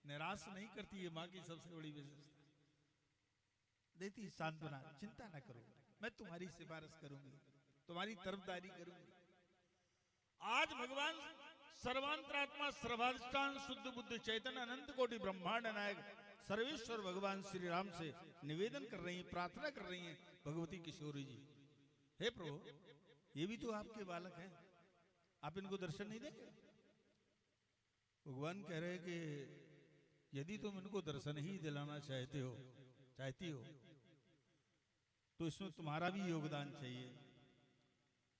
Speaker 3: निराश नहीं करती है, माँ की सबसे बड़ी विशेषता। देती सांत्वना, चिंता ना करो, मैं तुम्हारी सिफारिश करूंगी, तुम्हारी तरफदारी करूंगी। आज भगवान सर्वांतरात्मा सर्वाधिष्ठान शुद्ध बुद्ध चैतन्य अनंत कोटि ब्रह्मांड नायक सर्वेश्वर भगवान श्री राम से निवेदन कर रही हैं, प्रार्थना कर रही हैं भगवती किशोरी जी, हे प्रभु ये भी तो आपके बालक हैं, आप इनको दर्शन नहीं देंगे? भगवान कह रहे कि यदि तुम इनको दर्शन ही दिलाना चाहती हो तो इसमें तुम्हारा भी योगदान चाहिए।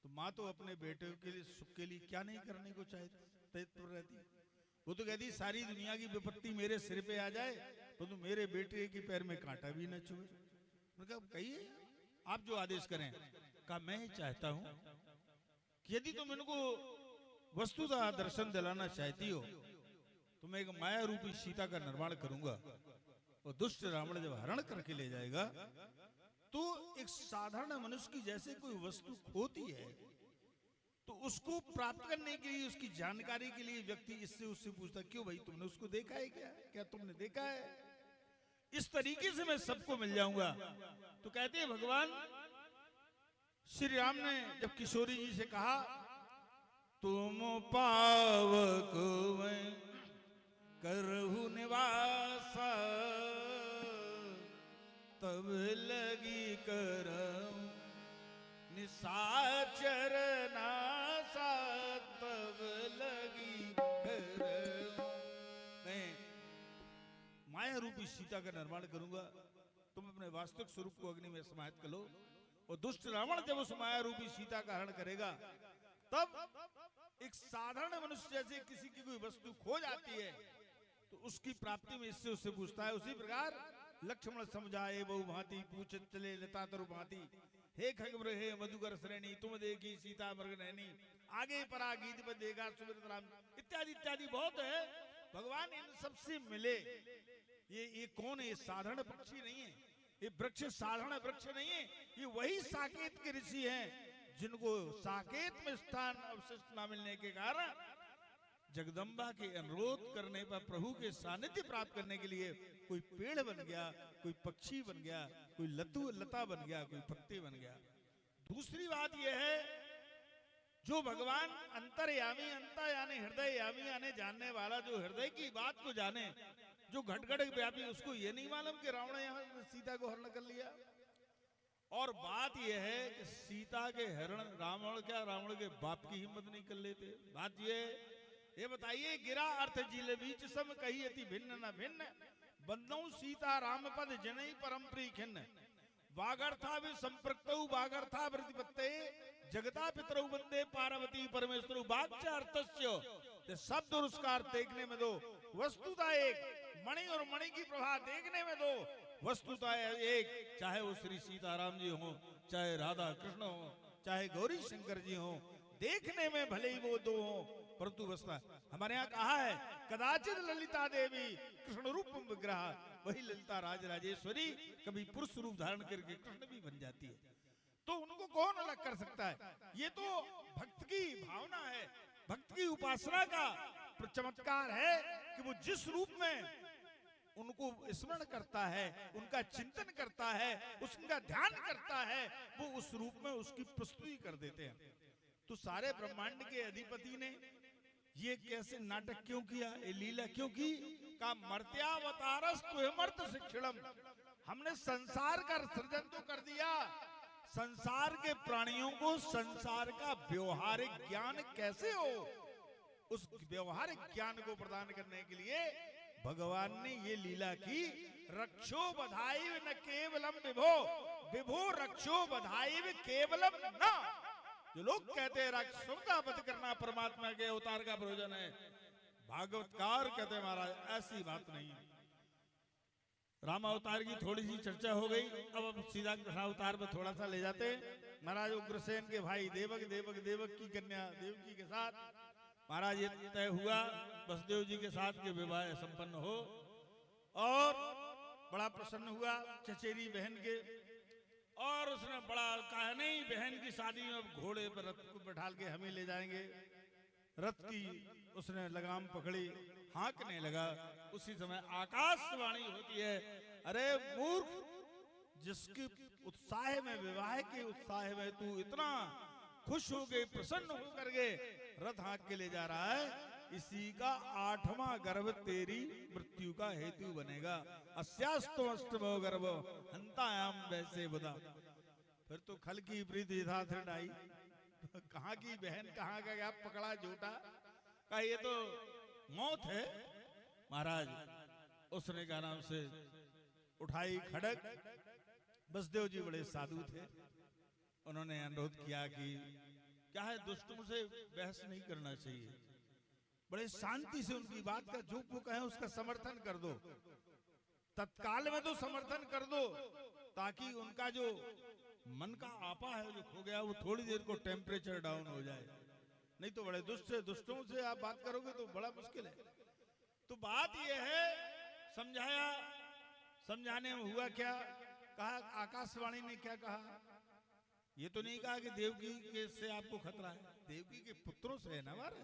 Speaker 3: तो माँ तो अपने बेटे के लिए सुख के लिए क्या नहीं करने को चाहती रहती। वो तो कहती सारी दुनिया की विपत्ति मेरे सिर पे आ जाए तो तुम मेरे बेटे के पैर में कांटा भी न चुभे। मैंने कहा कहिए आप जो आदेश करें। कहा मैं चाहता हूं कि यदि तुम इनको वस्तुतः दर्शन दिलाना चाहती हो तो मैं एक माया रूपी सीता का निर्माण करूंगा, और दुष्ट रावण जब हरण करके ले जाएगा तो एक साधारण मनुष्य की जैसे कोई वस्तु खोती है तो उसको प्राप्त करने के लिए, उसकी जानकारी के लिए व्यक्ति इससे उससे पूछता क्यों भाई तुमने उसको देखा है क्या तुमने देखा है? इस तरीके से मैं सबको मिल जाऊंगा। तो कहते हैं भगवान श्री राम ने जब किशोरी जी से कहा तुम पावक में करहु निवास तब लगी करम निशाचर नासा तब लगी करम। मैं माया रूपी सीता का निर्माण करूंगा, तुम अपने वास्तविक स्वरूप को अग्नि में समाहित कर लो, और दुष्ट रावण जब उस माया रूपी सीता का हरण करेगा तब एक साधारण मनुष्य जैसे किसी की कोई वस्तु खो जाती है तो उसकी प्राप्ति में इससे उससे पूछता है। उसी प्रकार लक्ष्मण समझाए बहु भांति पूछत चले लता तरु भांति हे खगमृग हे मधुकर श्रेणी तुम देखी सीता मृग नैनी आगे परा गीत पर देगा सुमिरत राम इत्यादि इत्यादि बहुत है। भगवान इन सबसे मिले। ये कौन है? ये साधारण पक्षी नहीं है, ये वृक्ष साधारण वृक्ष नहीं है, ये वही साकेत के ऋषि हैं जिनको साकेत में स्थान अवशिष्ट न मिलने के कारण जगदम्बा के अनुरोध करने पर प्रभु के सानिध्य प्राप्त करने के लिए कोई पेड़ बन गया, कोई पक्षी बन गया, कोई लता बन गया, कोई पत्ते बन गया। दूसरी बात यह है जो भगवान अंतर्यामी यानी हृदय यामी यानी जानने वाला, जो हृदय की बात को जाने, जो घट व्यापी, उसको ये नहीं मालूम कि रावण ने यहाँ सीता को हरण कर लिया। और बात यह है कि सीता के हरण रावण के बाप की हिम्मत नहीं कर लेते। बात ये बताइए गिरा अर्थ जिले बीच सम कही अति भिन्न न भिन्न बंदौ सीता राम पद जनई परम प्रिय खिन्न वागर्था भी संप्रक्तौ वागर्था प्रतिपत्ते जगता पितरौ वंदे पार्वती परमेश्वर वाच्य अर्थस्य शब्द और उसका अर्थ देखने में दो, वस्तुता एक, मणि और मणि की प्रभा देखने में दो, वस्तुता एक, चाहे वो श्री सीताराम जी हो, चाहे राधा कृष्ण हो, चाहे गौरी शंकर जी हो, देखने में भले ही वो दो हो परंतु वस्तु हमारे यहाँ कहा है कदाचित ललिता देवी कृष्ण रूप विग्रह, वही ललिता राजराजेश्वरी कभी पुरुष रूप धारण करके कृष्ण भी बन जाती है। तो उनको कौन अलग कर सकता है? ये तो भक्त की भावना है, भक्त की उपासना का चमत्कार है कि वो जिस रूप में उनको स्मरण करता है, उनका चिंतन करता है, उसका ध्यान करता है, वो उस रूप में उसकी प्रस्तुति कर देते हैं। तो सारे ब्रह्मांड के अधिपति ने ये कैसे नाटक क्यों किया, ये लीला क्यों की? का मर्त्यावतारस तुमर्त शिक्षणम, हमने संसार का सृजन तो कर दिया, संसार के प्राणियों को संसार का व्यवहारिक ज्ञान कैसे हो उस व्यवहारिक ज्ञान को प्रदान करने के लिए भगवान ने ये लीला की। रक्षो बधाई न केवलम विभो, विभो रक्षो बधाई केवलम न। जो लोग कहते हैं राक्षसों का वध करना परमात्मा के अवतार का प्रयोजन है, भागवतकार कहते हैं महाराज ऐसी बात नहीं है। रामावतार की थोड़ी सी चर्चा हो गई, अब सीधा कृष्णावतार में थोड़ा सा ले जाते हैं। महाराज उग्रसेन के भाई देवक की कन्या देवकी के साथ महाराज ये तय हुआ वसुदेव जी के साथ के विवाह संपन्न हो, और बड़ा प्रसन्न हुआ चचेरी बहन के। और उसने बड़ा कहा नहीं बहन की शादी में अब घोड़े पर रथ को बैठा के हमें ले जाएंगे। रथ की उसने लगाम पकड़ी, हाँकने लगा। उसी समय आकाशवाणी होती है, अरे मूर्ख, जिसके उत्साह में विवाह के उत्साह में तू इतना खुश हो गए, प्रसन्न होकर के रथ हाँक के ले जा रहा है, इसी का 8वां गर्भ तेरी मृत्यु का हेतु बनेगा। अस्यास्तु अष्टमो गर्भ हंतायाम वैसे बता। फिर तो खल की प्रीति था आई, कहाँ की बहन कहाँ का क्या पकड़ा झूठा, कहा ये तो मौत है। महाराज उसने क्या नाम से उठाई खड़ग। वसुदेव जी बड़े साधु थे, उन्होंने अनुरोध किया कि क्या है दुष्टों से बहस नहीं करना चाहिए, बड़े शांति से उनकी बात का जो वो कहे उसका समर्थन कर दो, तत्काल में तो समर्थन कर दो, ताकि उनका जो मन का आपा है जो खो गया वो थोड़ी देर को टेम्परेचर डाउन हो जाए। नहीं तो बड़े दुष्टों से आप बात करोगे तो बड़ा मुश्किल है। तो बात यह है, समझाया, समझाने में हुआ क्या, कहा आकाशवाणी ने क्या कहा, ये तो नहीं कहा कि देवकी के से आपको खतरा है, देवकी के पुत्रों से है ना मारे,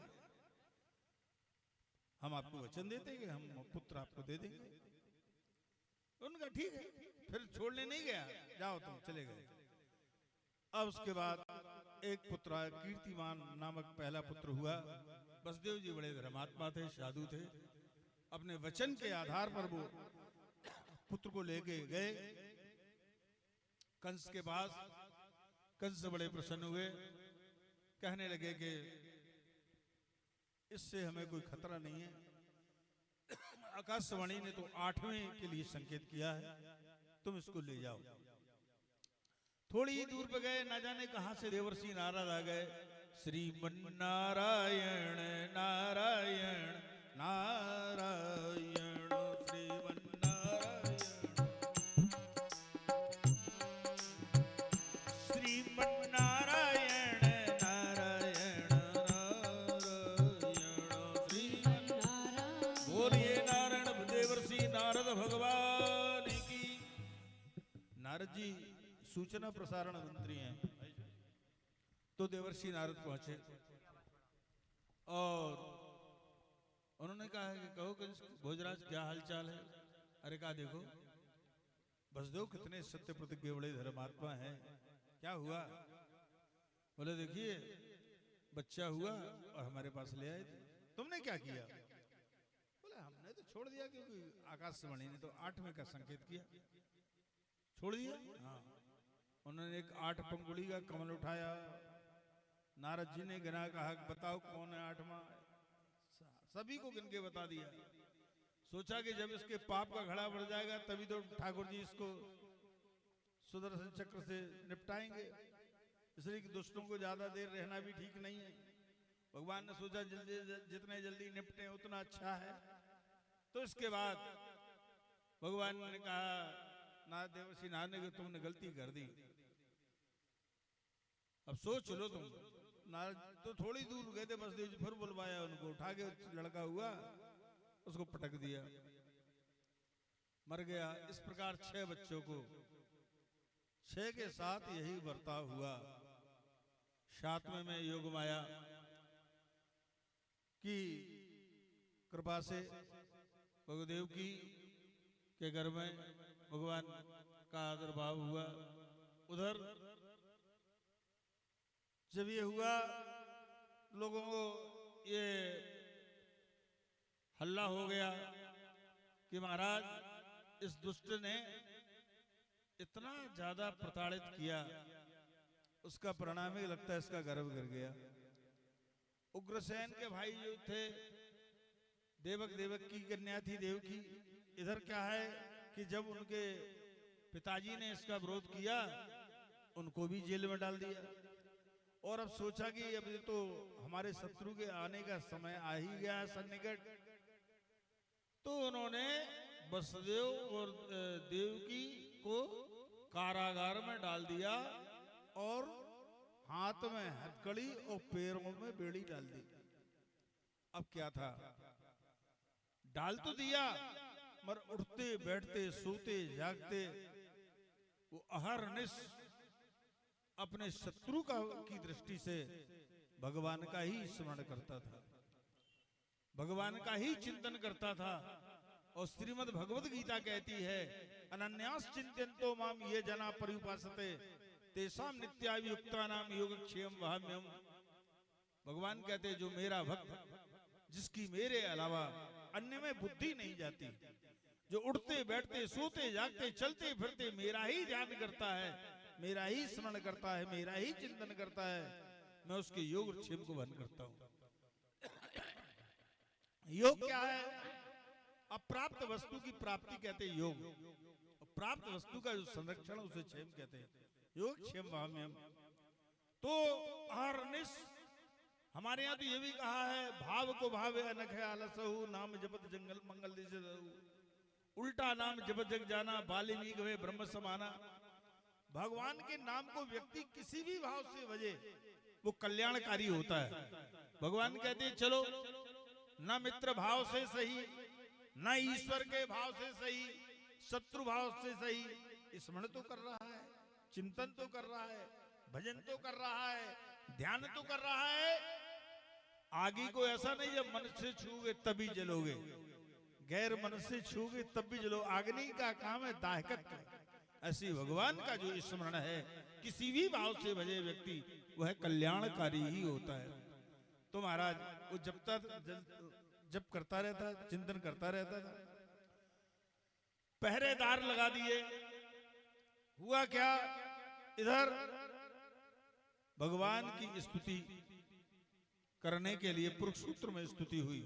Speaker 3: हम आपको वचन देते हैं कि हम पुत्र आपको दे देंगे। उनका ठीक है, फिर छोड़ने नहीं गया, जाओ तुम, चले गए। अब उसके बाद एक पुत्र आया, कीर्तिमान नामक पहला पुत्र हुआ। वसुदेव जी बड़े धर्मात्मा थे, साधु थे, अपने वचन के आधार पर वो पुत्र को लेके गए कंस के पास। कंस से बड़े प्रसन्न हुए, कहने लगे कि इससे हमें कोई खतरा नहीं है। आकाशवाणी ने तो 8वें के लिए संकेत किया है, तुम इसको ले जाओ। थोड़ी ही दूर पे गए, ना जाने कहां से देवर्षि नारद आ गए। श्रीमन्नारायण नारायण नारायण श्रीमन्नारायण नारायण नारायण बोलिए नारायण देवर्षि नारद भगवान की। नारद जी सूचना प्रसारण मंत्री हैं, तो देवर्षि नारद पहुंचे और उन्होंने कहा कि कहो कंस भोजराज क्या हालचाल है। अरे कहा देखो वसुदेव कितने सत्य प्रतिज्ञ बड़े धर्मात्मा हैं, क्या हुआ। बोले देखिए बच्चा हुआ और हमारे पास ले आए थे, तुमने क्या किया। बोले हमने तो छोड़ दिया, क्योंकि आकाशवाणी ने तो 8वें का संकेत किया, छोड़ दिया। हाँ, उन्होंने एक 8 पंगुड़ी का कमल उठाया, नारद जी ने गिना, कहा बताओ कौन है 8वां, सभी को गिन के बता दिया। सोचा कि जब इसके पाप का घड़ा बढ़ जाएगा तभी तो ठाकुर जी इसको सुदर्शन चक्र से निपटाएंगे, इसलिए कि दुष्टों को ज्यादा देर रहना भी ठीक नहीं है। भगवान ने सोचा जल्दी जितने जल्दी निपटे उतना अच्छा है। तो इसके बाद भगवान ने कहा नारद देवर्षि नारद ने, तुमने गलती कर दी, अब सोच लो तुम। नारद तो थोड़ी दूर गए थे, वसुदेव जी फिर बुलवाया उनको, उठा के लड़का हुआ उसको पटक दिया, मर गया। इस प्रकार 6 बच्चों को 6 के साथ यही बर्ताव हुआ। 7वें में योग माया की कृपा से भगदेव की के घर में भगवान का आविर्भाव हुआ। उधर जब ये हुआ लोगों को ये हल्ला हो गया कि महाराज इस दुष्ट ने इतना ज्यादा प्रताड़ित किया, उसका परिणाम ही लगता है इसका गर्भ गिर गया। उग्रसेन के भाई जो थे, देवक की कन्या थी देवकी। इधर क्या है कि जब उनके पिताजी ने इसका विरोध किया, उनको भी जेल में डाल दिया। और अब सोचा कि अब ये तो हमारे शत्रु के आने का समय आ ही गया है सन्निकट, तो उन्होंने वसुदेव और देवकी को कारागार में डाल दिया और हाथ में हथकड़ी और पैरों में बेड़ी डाल दी। अब क्या था, डाल तो दिया, मगर उठते बैठते सोते जागते वो अहरनिश अपने शत्रु का की दृष्टि से भगवान का ही स्मरण करता था, भगवान का ही चिंतन करता था। और श्रीमद् भगवद गीता कहती है, अनन्यास चिंतयन्तो माम ये जना पर्युपासते तेषाम नित्याभियुक्तानाम योगक्षेमं वहाम्यहम्। भगवान कहते हैं, जो मेरा भक्त जिसकी मेरे अलावा अन्य में बुद्धि नहीं जाती, जो उठते बैठते सोते जागते चलते फिरते मेरा ही ध्यान करता है, मेरा ही स्मरण करता है, मेरा ही चिंतन करता है, मैं उसके योगक्षेम को वहन करता हूं। योग क्या है? अप्राप्त वस्तु की प्राप्ति कहते हैं योग, और प्राप्त वस्तु का जो संरक्षण उसे क्षेम कहते हैं, योग क्षेम वाम्यम। तो अहरनिश हमारे यहाँ तो ये भी कहा है, भाव को भावे अनख है आलसहु, नाम जपत जंगल मंगल दिशे रहु। उल्टा नाम जपत जग जाना, बाल्मीकि वे ब्रह्म समाना। भगवान के नाम को व्यक्ति किसी भी भाव से भजे वो कल्याणकारी होता है। भगवान कहते हैं, चलो न मित्र भाव से सही, न ईश्वर के भाव से सही, शत्रु भाव से सही स्मरण तो कर रहा है, चिंतन तो कर रहा है, भजन तो कर रहा है, ध्यान तो कर रहा है। आगे को ऐसा नहीं जब मन से छूगे तभी जलोगे, गैर मन से छूगे तब भी जलो। अग्नि का काम है दाहकत्व। ऐसी भगवान का जो स्मरण है किसी भी भाव से भजे व्यक्ति, वह कल्याणकारी ही होता है। तो महाराज वो जब करता रहता, चिंतन करता रहता था। पहरेदार लगा दिए। हुआ क्या, इधर भगवान की स्तुति करने के लिए कुरुक्षेत्र में स्तुति हुई।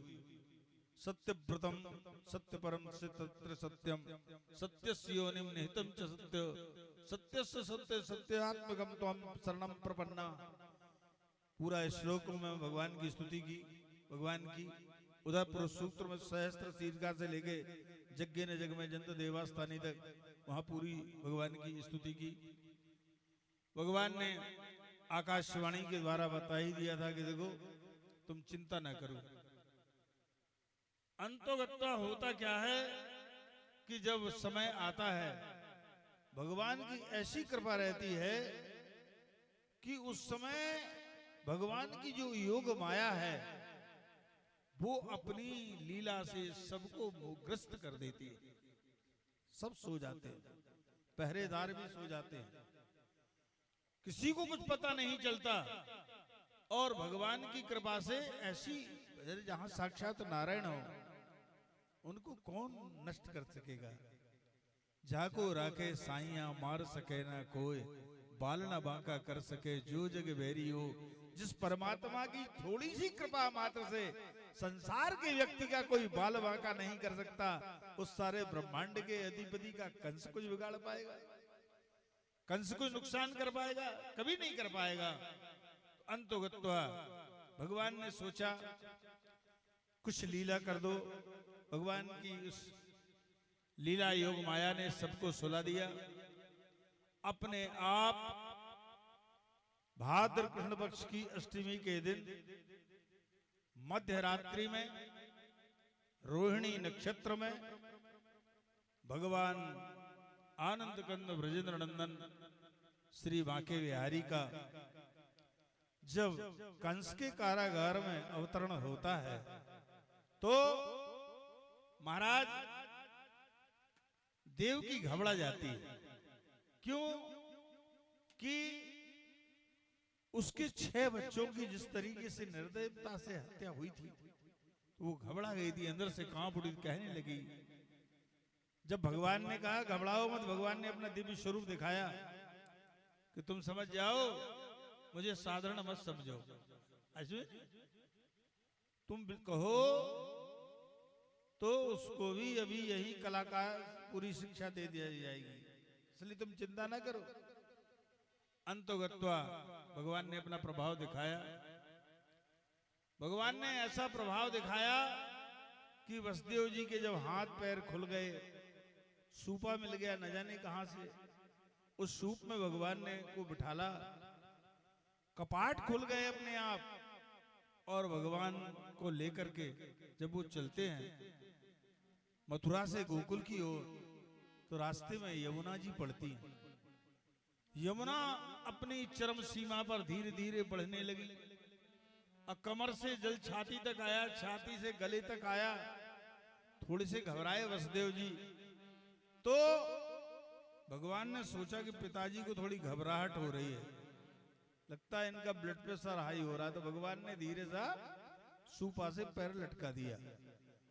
Speaker 3: सत्यव्रतम सत्य परम तत्र सत्यम सत्यस्य योनिम निहितम च सत्य सत्यस्य सत्य सत्यात्मकम त्वं शरणं प्रपन्ना। पूरा श्लोक में भगवान की स्तुति की, भगवान की। उधर पुरुष सूत्र में सहस्त्र शीर्षा से लेके जग्गे ने जग में जंत देवास्थानी तक वहां पूरी भगवान की स्तुति की। भगवान ने आकाशवाणी के द्वारा बता ही दिया था कि देखो तुम चिंता ना करो। अंतोगत्वा होता क्या है कि जब समय आता है भगवान की ऐसी कृपा रहती है कि उस समय भगवान की जो योग माया है वो अपनी लीला से सबको मोहग्रस्त कर देती है। सब सो जाते हैं, पहरेदार भी सो जाते हैं, किसी को कुछ पता नहीं चलता। और भगवान की कृपा से ऐसी, जहां साक्षात नारायण हो उनको कौन नष्ट कर सकेगा। जाको राखे साइया मार सके ना कोई, बाल ना बांका कर सके जो जग बैरी हो। जिस परमात्मा की थोड़ी सी कृपा मात्र से संसार के व्यक्ति का कोई बाल बांका नहीं कर सकता, उस सारे ब्रह्मांड के अधिपति का कंस कुछ बिगाड़ पाएगा? कंस कुछ नुकसान कर पाएगा? कभी नहीं कर पाएगा। अंतोगत्वा भगवान ने सोचा कुछ लीला कर दो। भगवान की उस लीला योग माया ने सबको सुला दिया। अपने आप भाद्र कृष्ण पक्ष की अष्टमी के दिन मध्य रात्रि में रोहिणी नक्षत्र में भगवान आनंद कंद ब्रजेंद्र नंदन श्री बांके बिहारी का जब कंस के कारागार में अवतरण होता है तो महाराज देव की घबरा जाती है। क्यों कि उसके 6 बच्चों की जिस तरीके से निर्दयता से हत्या हुई थी तो वो घबरा गई थी, अंदर से कांप उठी, कहने लगी। जब भगवान ने कहा घबराओ मत, भगवान ने अपना दिव्य स्वरूप दिखाया कि तुम समझ जाओ, मुझे साधारण मत समझो। अश्विन तुम कहो तो उसको भी अभी यही कलाकार पूरी शिक्षा दे दी जाएगी, इसलिए तुम चिंता ना करो। अंतोगत्वा भगवान ने अपना प्रभाव दिखाया। भगवान ने ऐसा प्रभाव दिखाया कि वसुदेव जी के जब हाथ पैर खुल गए, सूपा मिल गया न जाने कहां से, उस सूप में भगवान ने को बिठाला, कपाट खुल गए अपने आप, और भगवान को लेकर के जब वो चलते हैं मथुरा से गोकुल की ओर, तो रास्ते में यमुना जी पड़ती हैं। यमुना अपनी चरम सीमा पर धीरे धीरे बढ़ने लगी, और कमर से जल छाती तक आया, छाती से गले तक आया। थोड़े से घबराए वसुदेव जी, तो भगवान ने सोचा कि पिताजी को थोड़ी घबराहट हो रही है, लगता है इनका ब्लड प्रेशर हाई हो रहा है। तो भगवान ने धीरे सा सूपा से पैर लटका दिया,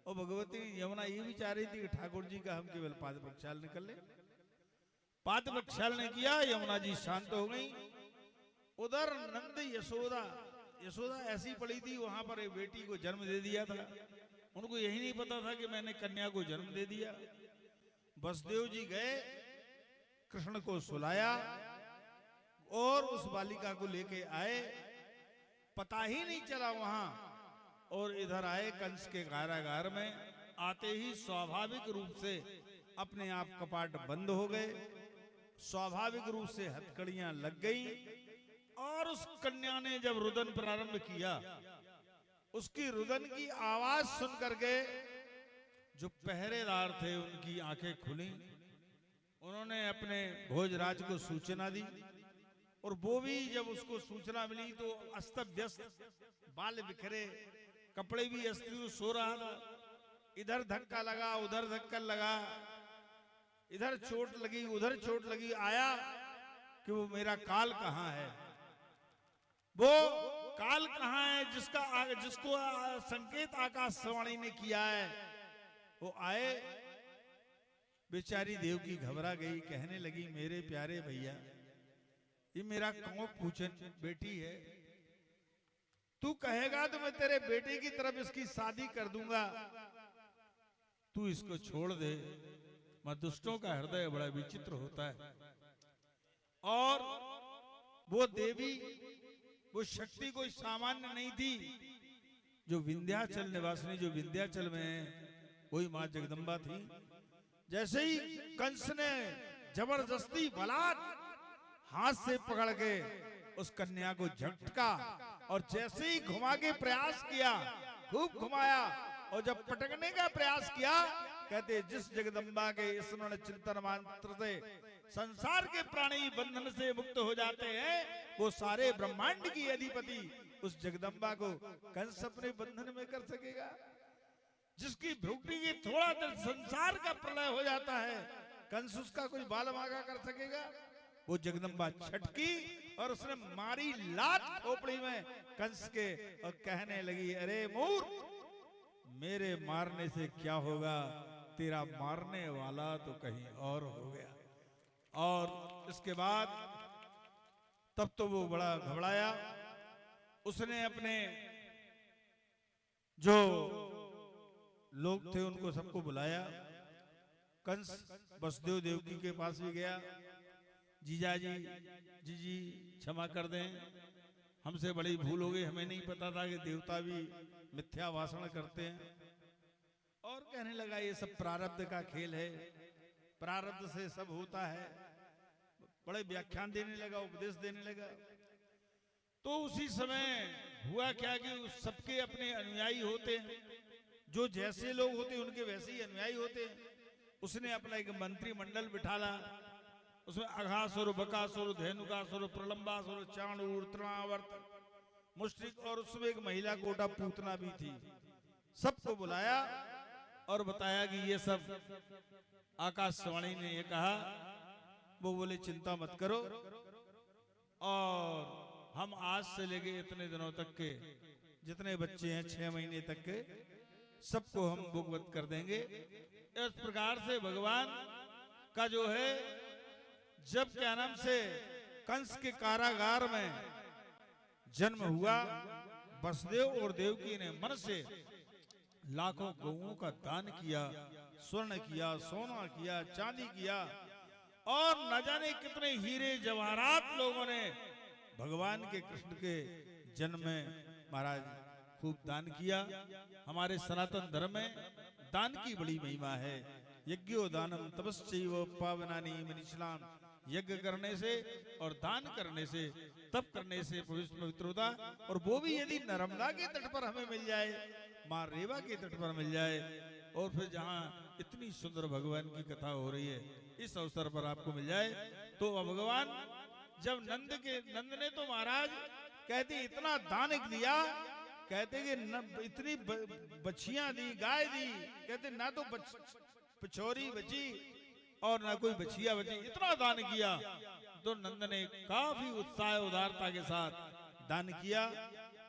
Speaker 3: और भगवती यमुना ये भी चाह रही थी कि ठाकुर जी का हम केवल पाद प्रक्षाल निकल ले। पाद प्रक्षाल ने किया, यमुना जी शांत हो गई। उधर नंद यशोदा, यशोदा ऐसी पड़ी थी, वहां पर एक बेटी को जन्म दे दिया था। उनको यही नहीं पता था कि मैंने कन्या को जन्म दे दिया। वसुदेव जी गए, कृष्ण को सुलाया और उस बालिका को लेके आए, पता ही नहीं चला वहां। और इधर आए कंस के कारागार में, आते ही स्वाभाविक रूप से अपने आप कपाट बंद हो गए, स्वाभाविक रूप से हथकड़ियां लग गई। और उस कन्या ने जब रुदन प्रारंभ किया, उसकी रुदन की आवाज सुन करके जो पहरेदार थे उनकी आंखें खुली। उन्होंने अपने भोजराज को सूचना दी, और वो भी जब उसको सूचना मिली तो अस्त व्यस्त, बाल बिखरे, कपड़े भी अस्त्री, सो रहा था। इधर धक्का लगा, उधर धक्का लगा, इधर चोट लगी, उधर चोट लगी। आया कि वो मेरा काल कहां है, वो काल कहां है जिसको संकेत आकाशवाणी ने किया है। वो आए, बेचारी देवकी घबरा गई, कहने लगी मेरे प्यारे भैया, ये मेरा कौन पूछन बेटी है, तू कहेगा तो मैं तेरे बेटे की तरफ इसकी शादी कर दूंगा, तू इसको छोड़ दे। मैं दुष्टों का हृदय बड़ा विचित्र होता है। और वो देवी, वो शक्ति कोई सामान्य नहीं थी। जो विंध्याचल निवासिनी, जो विंध्याचल में वही मां जगदम्बा थी। जैसे ही कंस ने जबरदस्ती बलात् हाथ से पकड़ के उस कन्या को झटका, और जैसे ही घुमा के प्रयास किया, खूब घुमाया, और जब पटकने का प्रयास किया, कहते जिस जगदम्बा के स्मरण चिंतन मात्र से संसार के प्राणी बंधन से मुक्त हो जाते हैं, वो सारे ब्रह्मांड की अधिपति उस जगदम्बा को कंस अपने बंधन में कर सकेगा। जिसकी भ्रुकुटी की थोड़ा देर संसार का प्रलय हो जाता है, कंस उसका कोई बाल मागा कर सकेगा। वो जगदम्बा छटकी और उसने मारी लात खोपड़ी में कंस के, और कहने लगी अरे मूर, मेरे मारने से क्या होगा, तेरा मारने वाला तो कहीं और हो गया। और इसके बाद तब तो वो बड़ा घबराया। उसने अपने जो लोग थे उनको सबको बुलाया। कंस वसुदेव देवकी के पास भी गया, जीजाजी, जीजी क्षमा कर दें, हमसे बड़ी भूल हो गई, हमें नहीं पता था कि देवता भी मिथ्या भाषण करते हैं। और कहने लगा ये सब प्रारब्ध का खेल है, प्रारब्ध से सब होता है। बड़े व्याख्यान देने लगा, उपदेश देने लगा। तो उसी समय हुआ क्या कि सबके अपने अनुयायी होते हैं, जो जैसे लोग होते हैं उनके वैसे ही अनुयायी होते हैं। उसने अपना एक मंत्रिमंडल बिठाला, उसमें अघासुर, बकासुर, धेनुकासुर, प्रलंबासुर, चाणूर, तृणावर्त, मुष्टिक, और उसमें एक महिला कोटा पूतना भी थी। सबको बुलाया और बताया कि ये सब आकाशवाणी ने ये कहा। वो बोले चिंता मत करो, और हम आज से लेके इतने दिनों तक के जितने बच्चे हैं 6 महीने तक के, सबको हम भुगवत कर देंगे। इस प्रकार से भगवान का जो है, जब क्या नाम से कंस के कारागार में जन्म हुआ, वसुदेव और देवकी ने मन से लाखों गौओं का दान किया, स्वर्ण किया, सोना किया, चांदी किया और न जाने कितने हीरे जवाहरात लोगों ने भगवान के कृष्ण के जन्म में महाराज खूब दान किया। हमारे सनातन धर्म में दान की बड़ी महिमा है। यज्ञो दानम तपस्यैव पावनानि मनीषाणाम। यज्ञ करने से और दान करने से, तप करने से पवित्र होता, और वो भी यदि नर्मदा के तट पर हमें मिल जाए, माँ रेवा के तट पर मिल जाए, और फिर जहाँ इतनी सुंदर भगवान की कथा हो रही है इस अवसर पर आपको मिल जाए, तो भगवान जब नंद ने तो महाराज कहते इतना दान दिया, कहते कि इतनी बच्चियां दी, गाय दी, कहते ना तो बछौरी बची और ना कोई बछिया बची, इतना दान किया। तो नंद ने काफी उत्साह उदारता के साथ दान किया।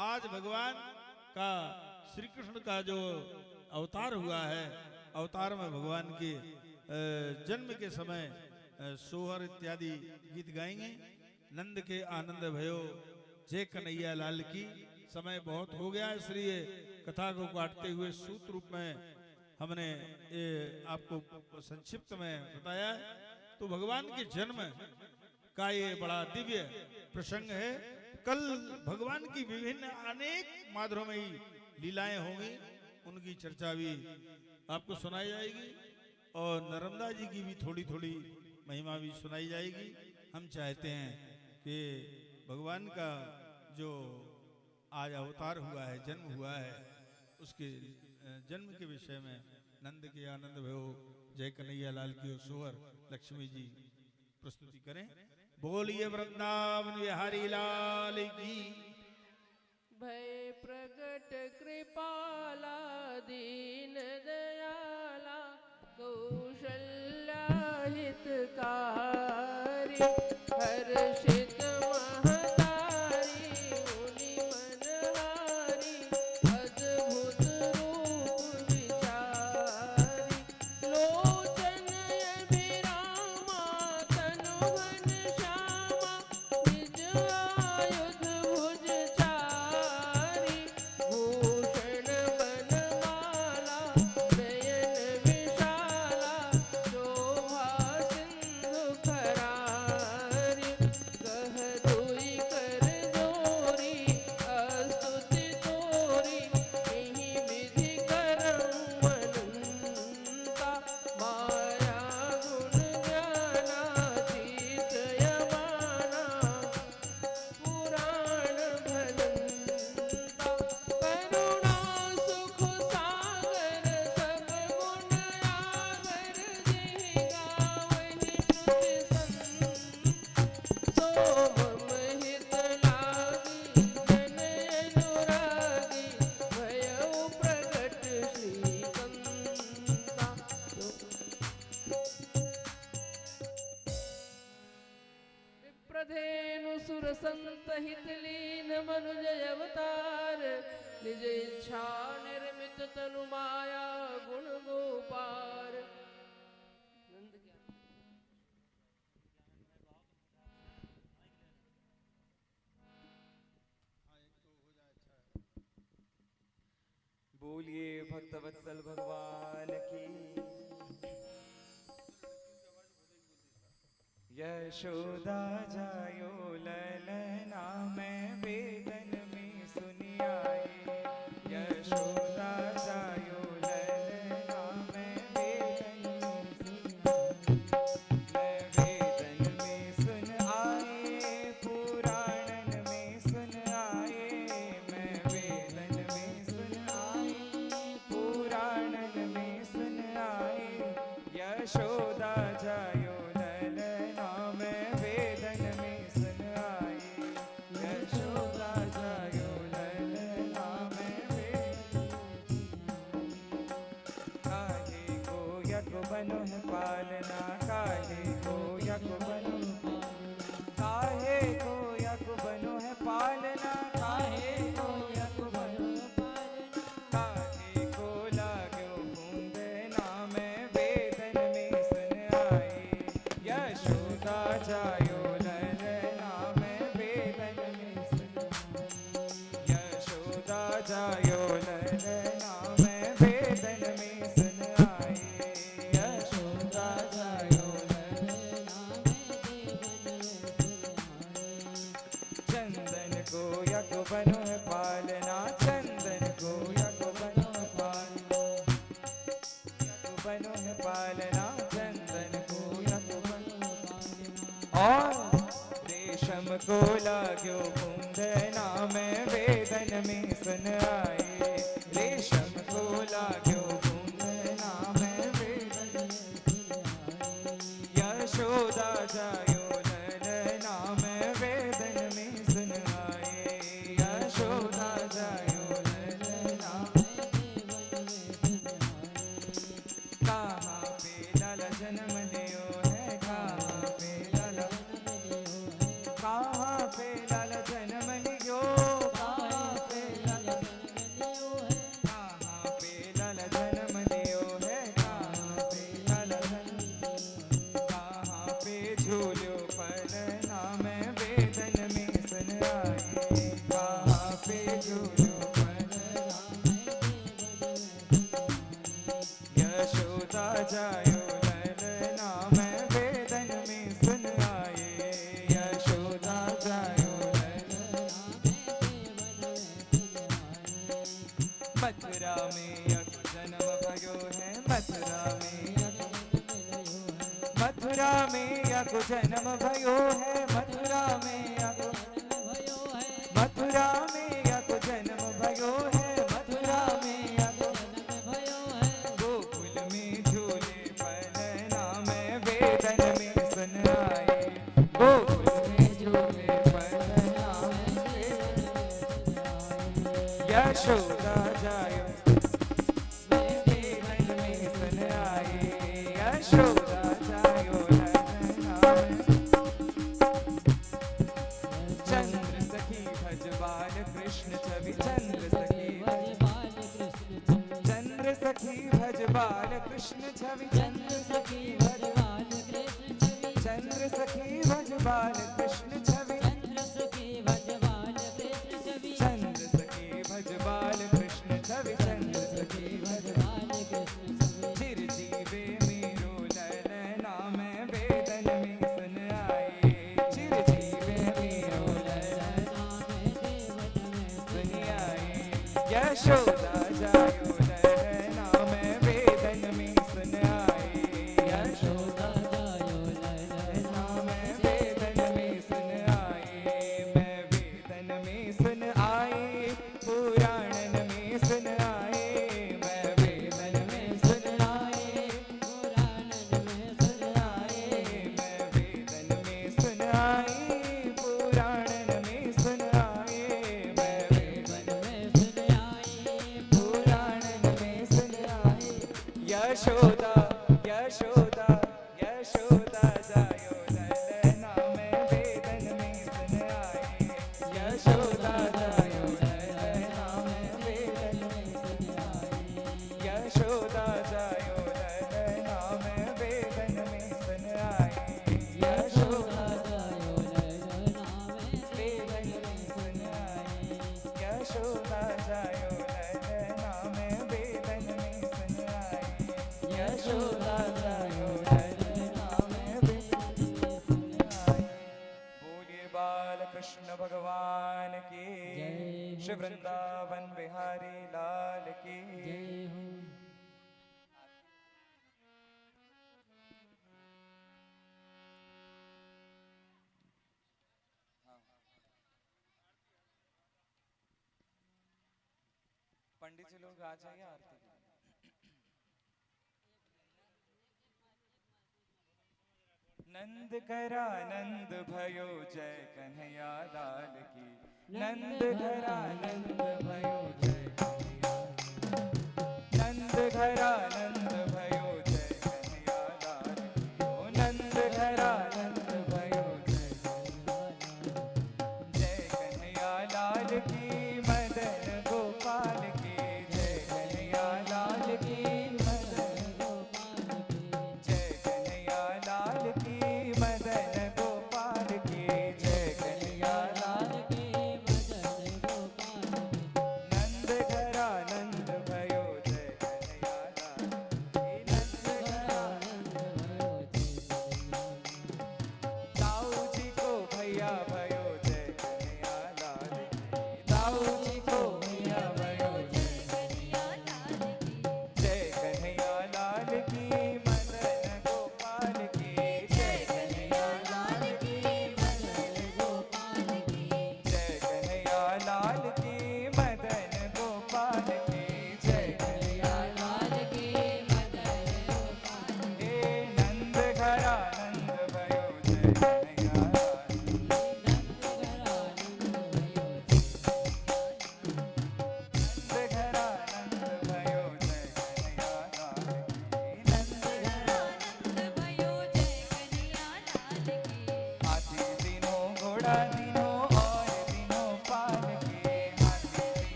Speaker 3: आज भगवान का श्री कृष्ण का जो अवतार हुआ है, अवतार में भगवान के जन्म के समय सोहर इत्यादि गीत गाएंगे। नंद के आनंद भयो जय कन्हैया लाल की। समय बहुत हो गया, इसलिए कथा को काटते हुए सूत्र रूप में हमने ये आपको संक्षिप्त में बताया। तो भगवान के जन्म का ये बड़ा दिव्य प्रसंग है। कल भगवान की विभिन्न अनेक माधुर्यमयी लीलाएं होंगी, उनकी चर्चा भी आपको सुनाई जाएगी और नर्मदा जी की भी थोड़ी थोड़ी महिमा भी सुनाई जाएगी। हम चाहते हैं कि भगवान का जो आज अवतार हुआ है, जन्म हुआ है, उसके जन्म के विषय में नंद के आनंद भयो जय कन्हैया लाल की और सोहर लक्ष्मी जी प्रस्तुति करें। बोलिए वृंदावन बिहारी लाल की।
Speaker 2: भय प्रगट कृपाला दीन दयाला कौशल्या हितकारी हर्षित महतारी मुनि मनहारी अद्भुत रूप विचारी लोचन अभिरामा तनु घनश्यामा निज आयुध भुज चारी भूषण बनमाला नयन विशाला शोभा सिंधु खरारी कह दुई कर जोरी अस्तुति तोरी एहि विधि करम अनंता माया गुण ज्ञानातीत यमाना पुराण भजंता करुणा सुख सागर सब गुण आगर जिहि गावहि श्रुति संत सो मम हित लागी जन अनुरागी भयउ प्रगट श्रीकंता। विप्रधेनु सुर संत हित लीन मनुज अवतार निज इच्छा निर्मित तनु माया गुण गोपार। नंद क्या
Speaker 5: बोलिए भक्तवत्सल भगवान की। यशोदा जायो ललना मैं वेदन में सुनी आई। यशोदा जायो ललना मैं वेदन में सुन आए। पुराणन में सुन आए, मैं वेदन में सुन आए। पुराणन में सुन आए। यशोदा जायो ललना मैं वेदन में सुन आए। यशोदा जायो ललना मैं वेदन। काहे को यक बनो है पालना, काहे को यक बनो, काहे को यक बनो है पालना, काहे को यक बनो है पालना। काहे को लाग्यो बूंदना मैं वेदन में सुन आई। यशोदा जायो ललना मैं वेदन में सुन। यशोदा और रेशम को लाग्यो कुंदना में वेदन में सुन आए, रेशम को लाग्यो कुंदना में वेदन में यशोदा जायो ललना में वेदन में सुन आए, यशोदा जायो ललना कहाँ पे लाला जन्म लियो है, कहाँ पे लाला जन्म लियो, कहाँ पे लाला जन्म लियो है, कहाँ पे लाला कहाँ पे झूलो पलना में वेदन में सुन आए, कहाँ पे झूलो पलना यशोदा जायो ललना में वेदन में सुन आए, यशोदा जायो मथुरा में यक जन्म भयो है, मथुरा में यक जन्म भयो है, मथुरा में यक जन्म भयो है, मथुरा में यक गोकुल में झूले पलना में वेदन में सुन आए, गोकुल में झूले पलना में वेदन में सुन आए, यशोदा जायो वेदन में सुन आए, यशोदा जायो ललना में चंद्र सखी भज बाल कृष्ण छवि, चंद्र सखी भज बाल कृष्ण छवि, चंद्र सखी भज बाल कृष्ण छवि, चंद्र सखी भज बाल कृष्ण छवि, चंद्र सखी भज चिरजीवे मेरो ललना में वेदन में सुन आए, चिरजीवे मेरो ललना में सुन आए, यशोदा जायो ललना में वेदन में सुन आए, यशोदा जायो ललना में वेदन में सुन आए, मैं वेदन में सुन आए, पुराणन में सुन आए, मैं वेदन में सुन आए, पुराणन में सुन आए, मैं वेदन में सुन आए, पुराणन में सुन आए, मैं वेदन में सुन आए, पुराणन में सुन आए, यशोदा यशोदा यशोदा जायो ललना में वेदन में सुन आए, यशोदा जायो ललना में वेदन में सुन आए, यशोदा जायो ललना में वेदन में सुन आए, यशोदा जायो ललना में वेदन में सुन आए, यशोदा जायो ललना में वेदन में सुन आए, यशोदा जायो ललना में वेदन में सुन आए। बोलिए बाल कृष्ण भगवान की, श्री वृंदावन बिहारी लाल की। पंडित जी लोग आ जाइए आरती के लिए। नंद करा नंद भयो जय कन्हैया लाल की, नंद करा नंद भयो जय कन्हैया, नंद करा नंद भयो जय कन्हैया लाल की, ओ नंद करा नंद भयो जय कन्हैया लाल की, मदन गोपाल की, जय कन्हैया लाल की, मदन गोपाल की, जय कन्हैया लाल की, मदन गोपाल की, जय कन्हैया लाल की, मदन गोपाल की, नंद घरा नंद भयो जय कन्हैया लाल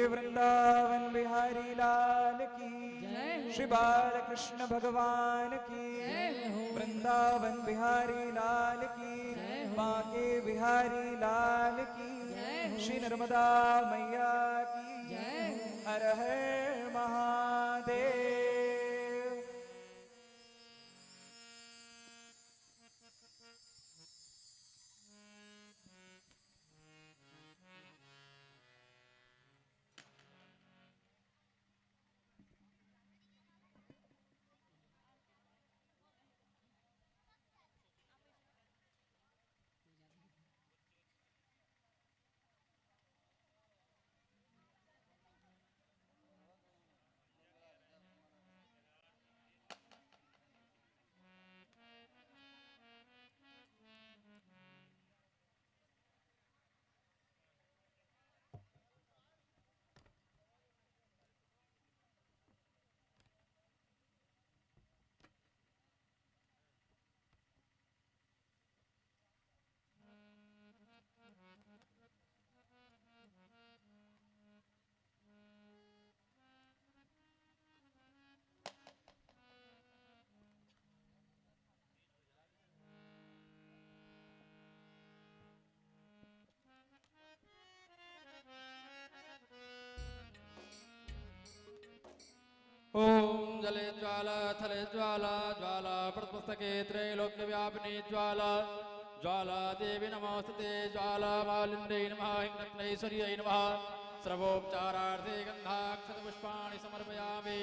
Speaker 5: वृंदावन बिहारी लाल की, श्री बालकृष्ण भगवान की, वृंदावन बिहारी लाल की, बांके बिहारी लाल की, श्री नर्मदा मैया की, हर हर महादेव।
Speaker 6: ओम जले ज्वाला थले ज्वाला ज्वाला प्रतपुस्तके त्रैलोक्य व्यापिनी ज्वाला ज्वाला देवी नमोस्तुते ज्वाला मालिन्यै नमः हिंगरत्नैश्वर्यै नमः सर्वोपचारार्थे गन्धाक्षतपुष्पाणि समर्पयामि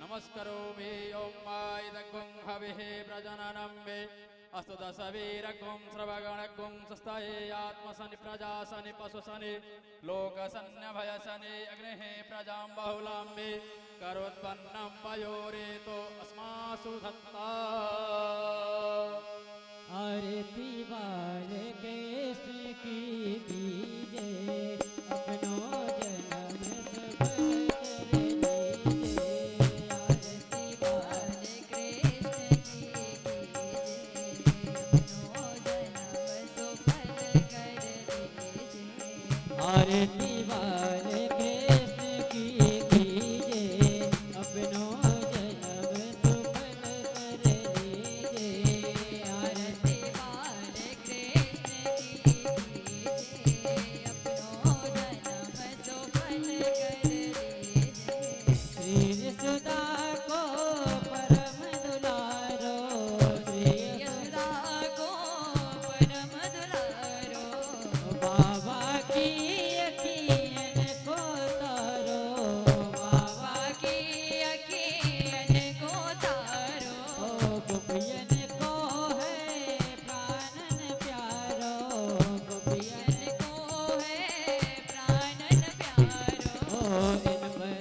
Speaker 6: नमस्करोमि ओम माइदग्गुं हविः प्रजननं मे अस्तु दशवीरग्गुं श्रवगणग्गुं स्वस्ताये आत्मसनि प्रजासनि पशुसनि लोकसन्नभयसनि अग्नेः प्रजां बहुलां मे करोत्पन्नं पयोरेतो अस्मासु धत्ता।
Speaker 4: आरती बाल कृष्ण की दीजे अपनो जन्म सफल कर लीजिए। आरती बाल कृष्ण की दीजे अपनो जन्म सफल कर लीजिए। आरती बाल कृष्ण की दीजे अपनो जन्म सफल कर लीजिए। आरती बाल कृष्ण की दीजे अपनो जन्म सफल कर लीजिए। श्री यशोदा को परम दुलारो, श्री यशोदा को परम दुलारो, बाबा की अखियन को तारो, बाबा की अखियन को तारो, गोपियन को है प्राणन प्यारो, गोपियन को है प्राणन प्यारो। इन पर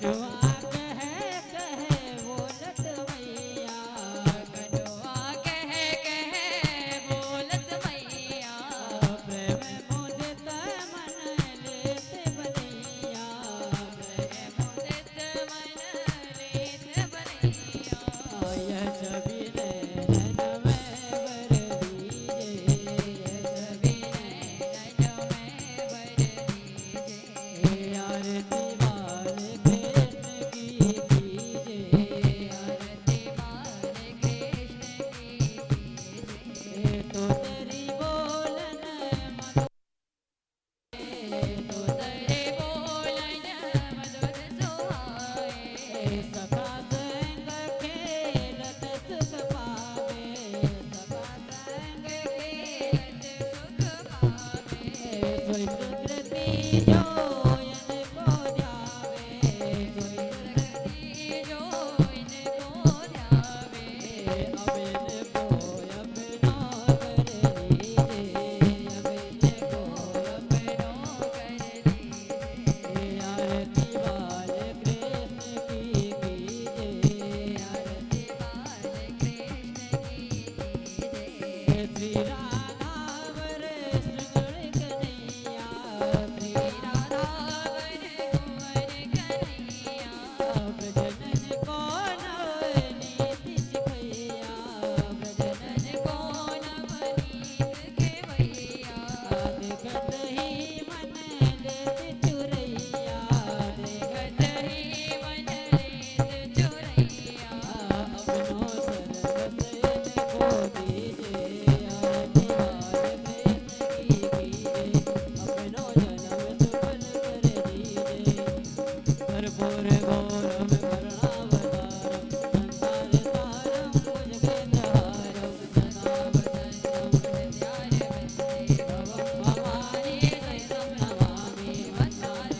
Speaker 4: कनुआ कहे बोलत मैया
Speaker 7: कनुआ कह बोलत मैया
Speaker 4: प्रेम मुदित मन लेत बनैया
Speaker 7: प्रेम मुदित मन लेत बनैया
Speaker 4: यह छवि नैनन में वर दीजे
Speaker 7: छवि नैनन में वर दीजे
Speaker 4: आरती बाल कृष्ण की कीजे
Speaker 7: आरती बाल कृष्ण की कीजे
Speaker 4: तो तेरी बोलन मधुर
Speaker 7: तो तेरे बोलन मधुर सुहाए
Speaker 4: सखा संग खेलत सुख पावे सखा
Speaker 7: संग खेलत सुख पावे
Speaker 4: सोई सुकृति जोयन को ध्यावे सोई
Speaker 7: प्रकृति जो इनको ध्यावे
Speaker 4: अबिन को अपना कर लीजे अबिन को
Speaker 7: अपनो कर लीजे
Speaker 4: आरती बाल कृष्ण की कीजे
Speaker 7: आरती बाल कृष्ण की कीजे
Speaker 4: श्री राधा वर सुगुण कन्हैया श्री
Speaker 7: राधा वर कुंवर कन्हैया
Speaker 4: ब्रजनन को नवनीति सिखैया ब्रजनन
Speaker 7: को नवनीत के भैया
Speaker 4: देखत ही मन लेत चुरैया
Speaker 7: देखत ही मन लेत चुरैया
Speaker 4: अपनो सरबत को दीजे आरती बाल कृष्ण की कीजे अपनो जन्म सुफल कर दीजे कर्पूर गौरम करुणावतारम संसार सारम भुजगेन्द्रहारम सदा वसंतम हृदयारविन्दे भवं भवानी सहितं नमामि दिगम्बराय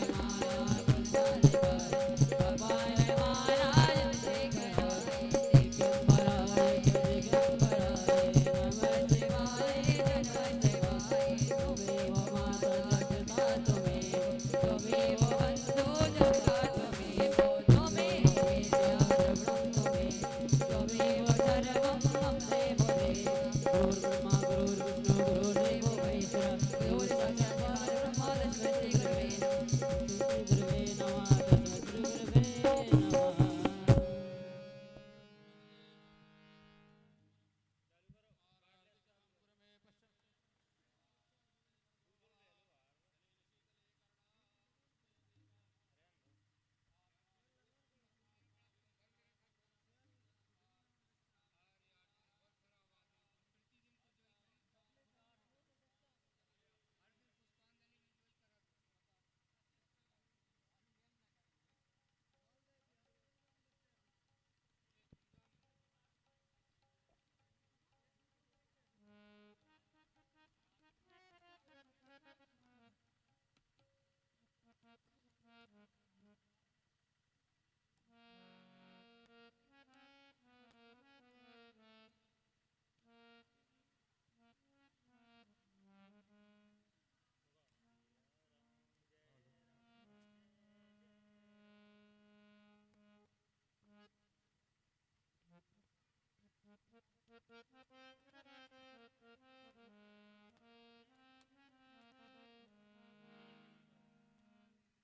Speaker 4: दिगम्बराय नमः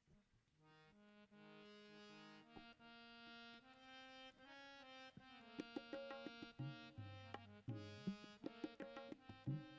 Speaker 4: शिवाय त्वमेव माता जगता त्वमेव
Speaker 7: बन्धु जगता त्वमेव त्वमेव विद्या
Speaker 4: द्रविणं त्वमेव सर्वं मम देव गुरुर्ब्रह्मा गुरुर्विष्णु गुरुर्देवो महेश्वरः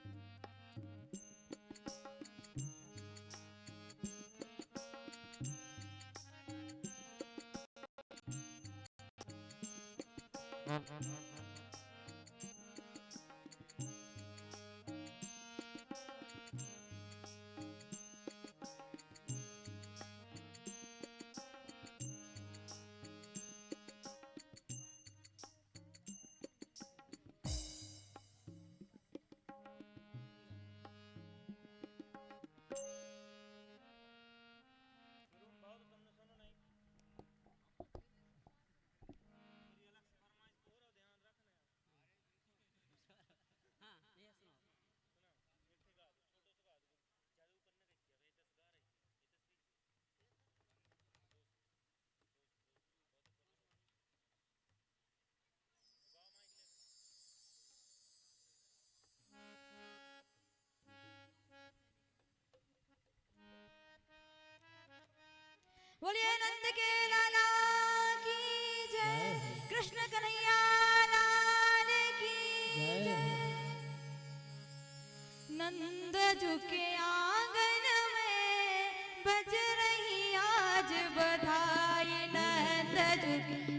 Speaker 4: गुरुर्साक्षात् परब्रह्म तस्मै श्री गुरुवे नमः तस्मै श्री गुरुवे नमः
Speaker 7: बोलिए नंद के लाला की जय, कृष्ण कन्हैया लाल की जय। नंद झुके आंगन में बज रही आज बधाई, नंद झुके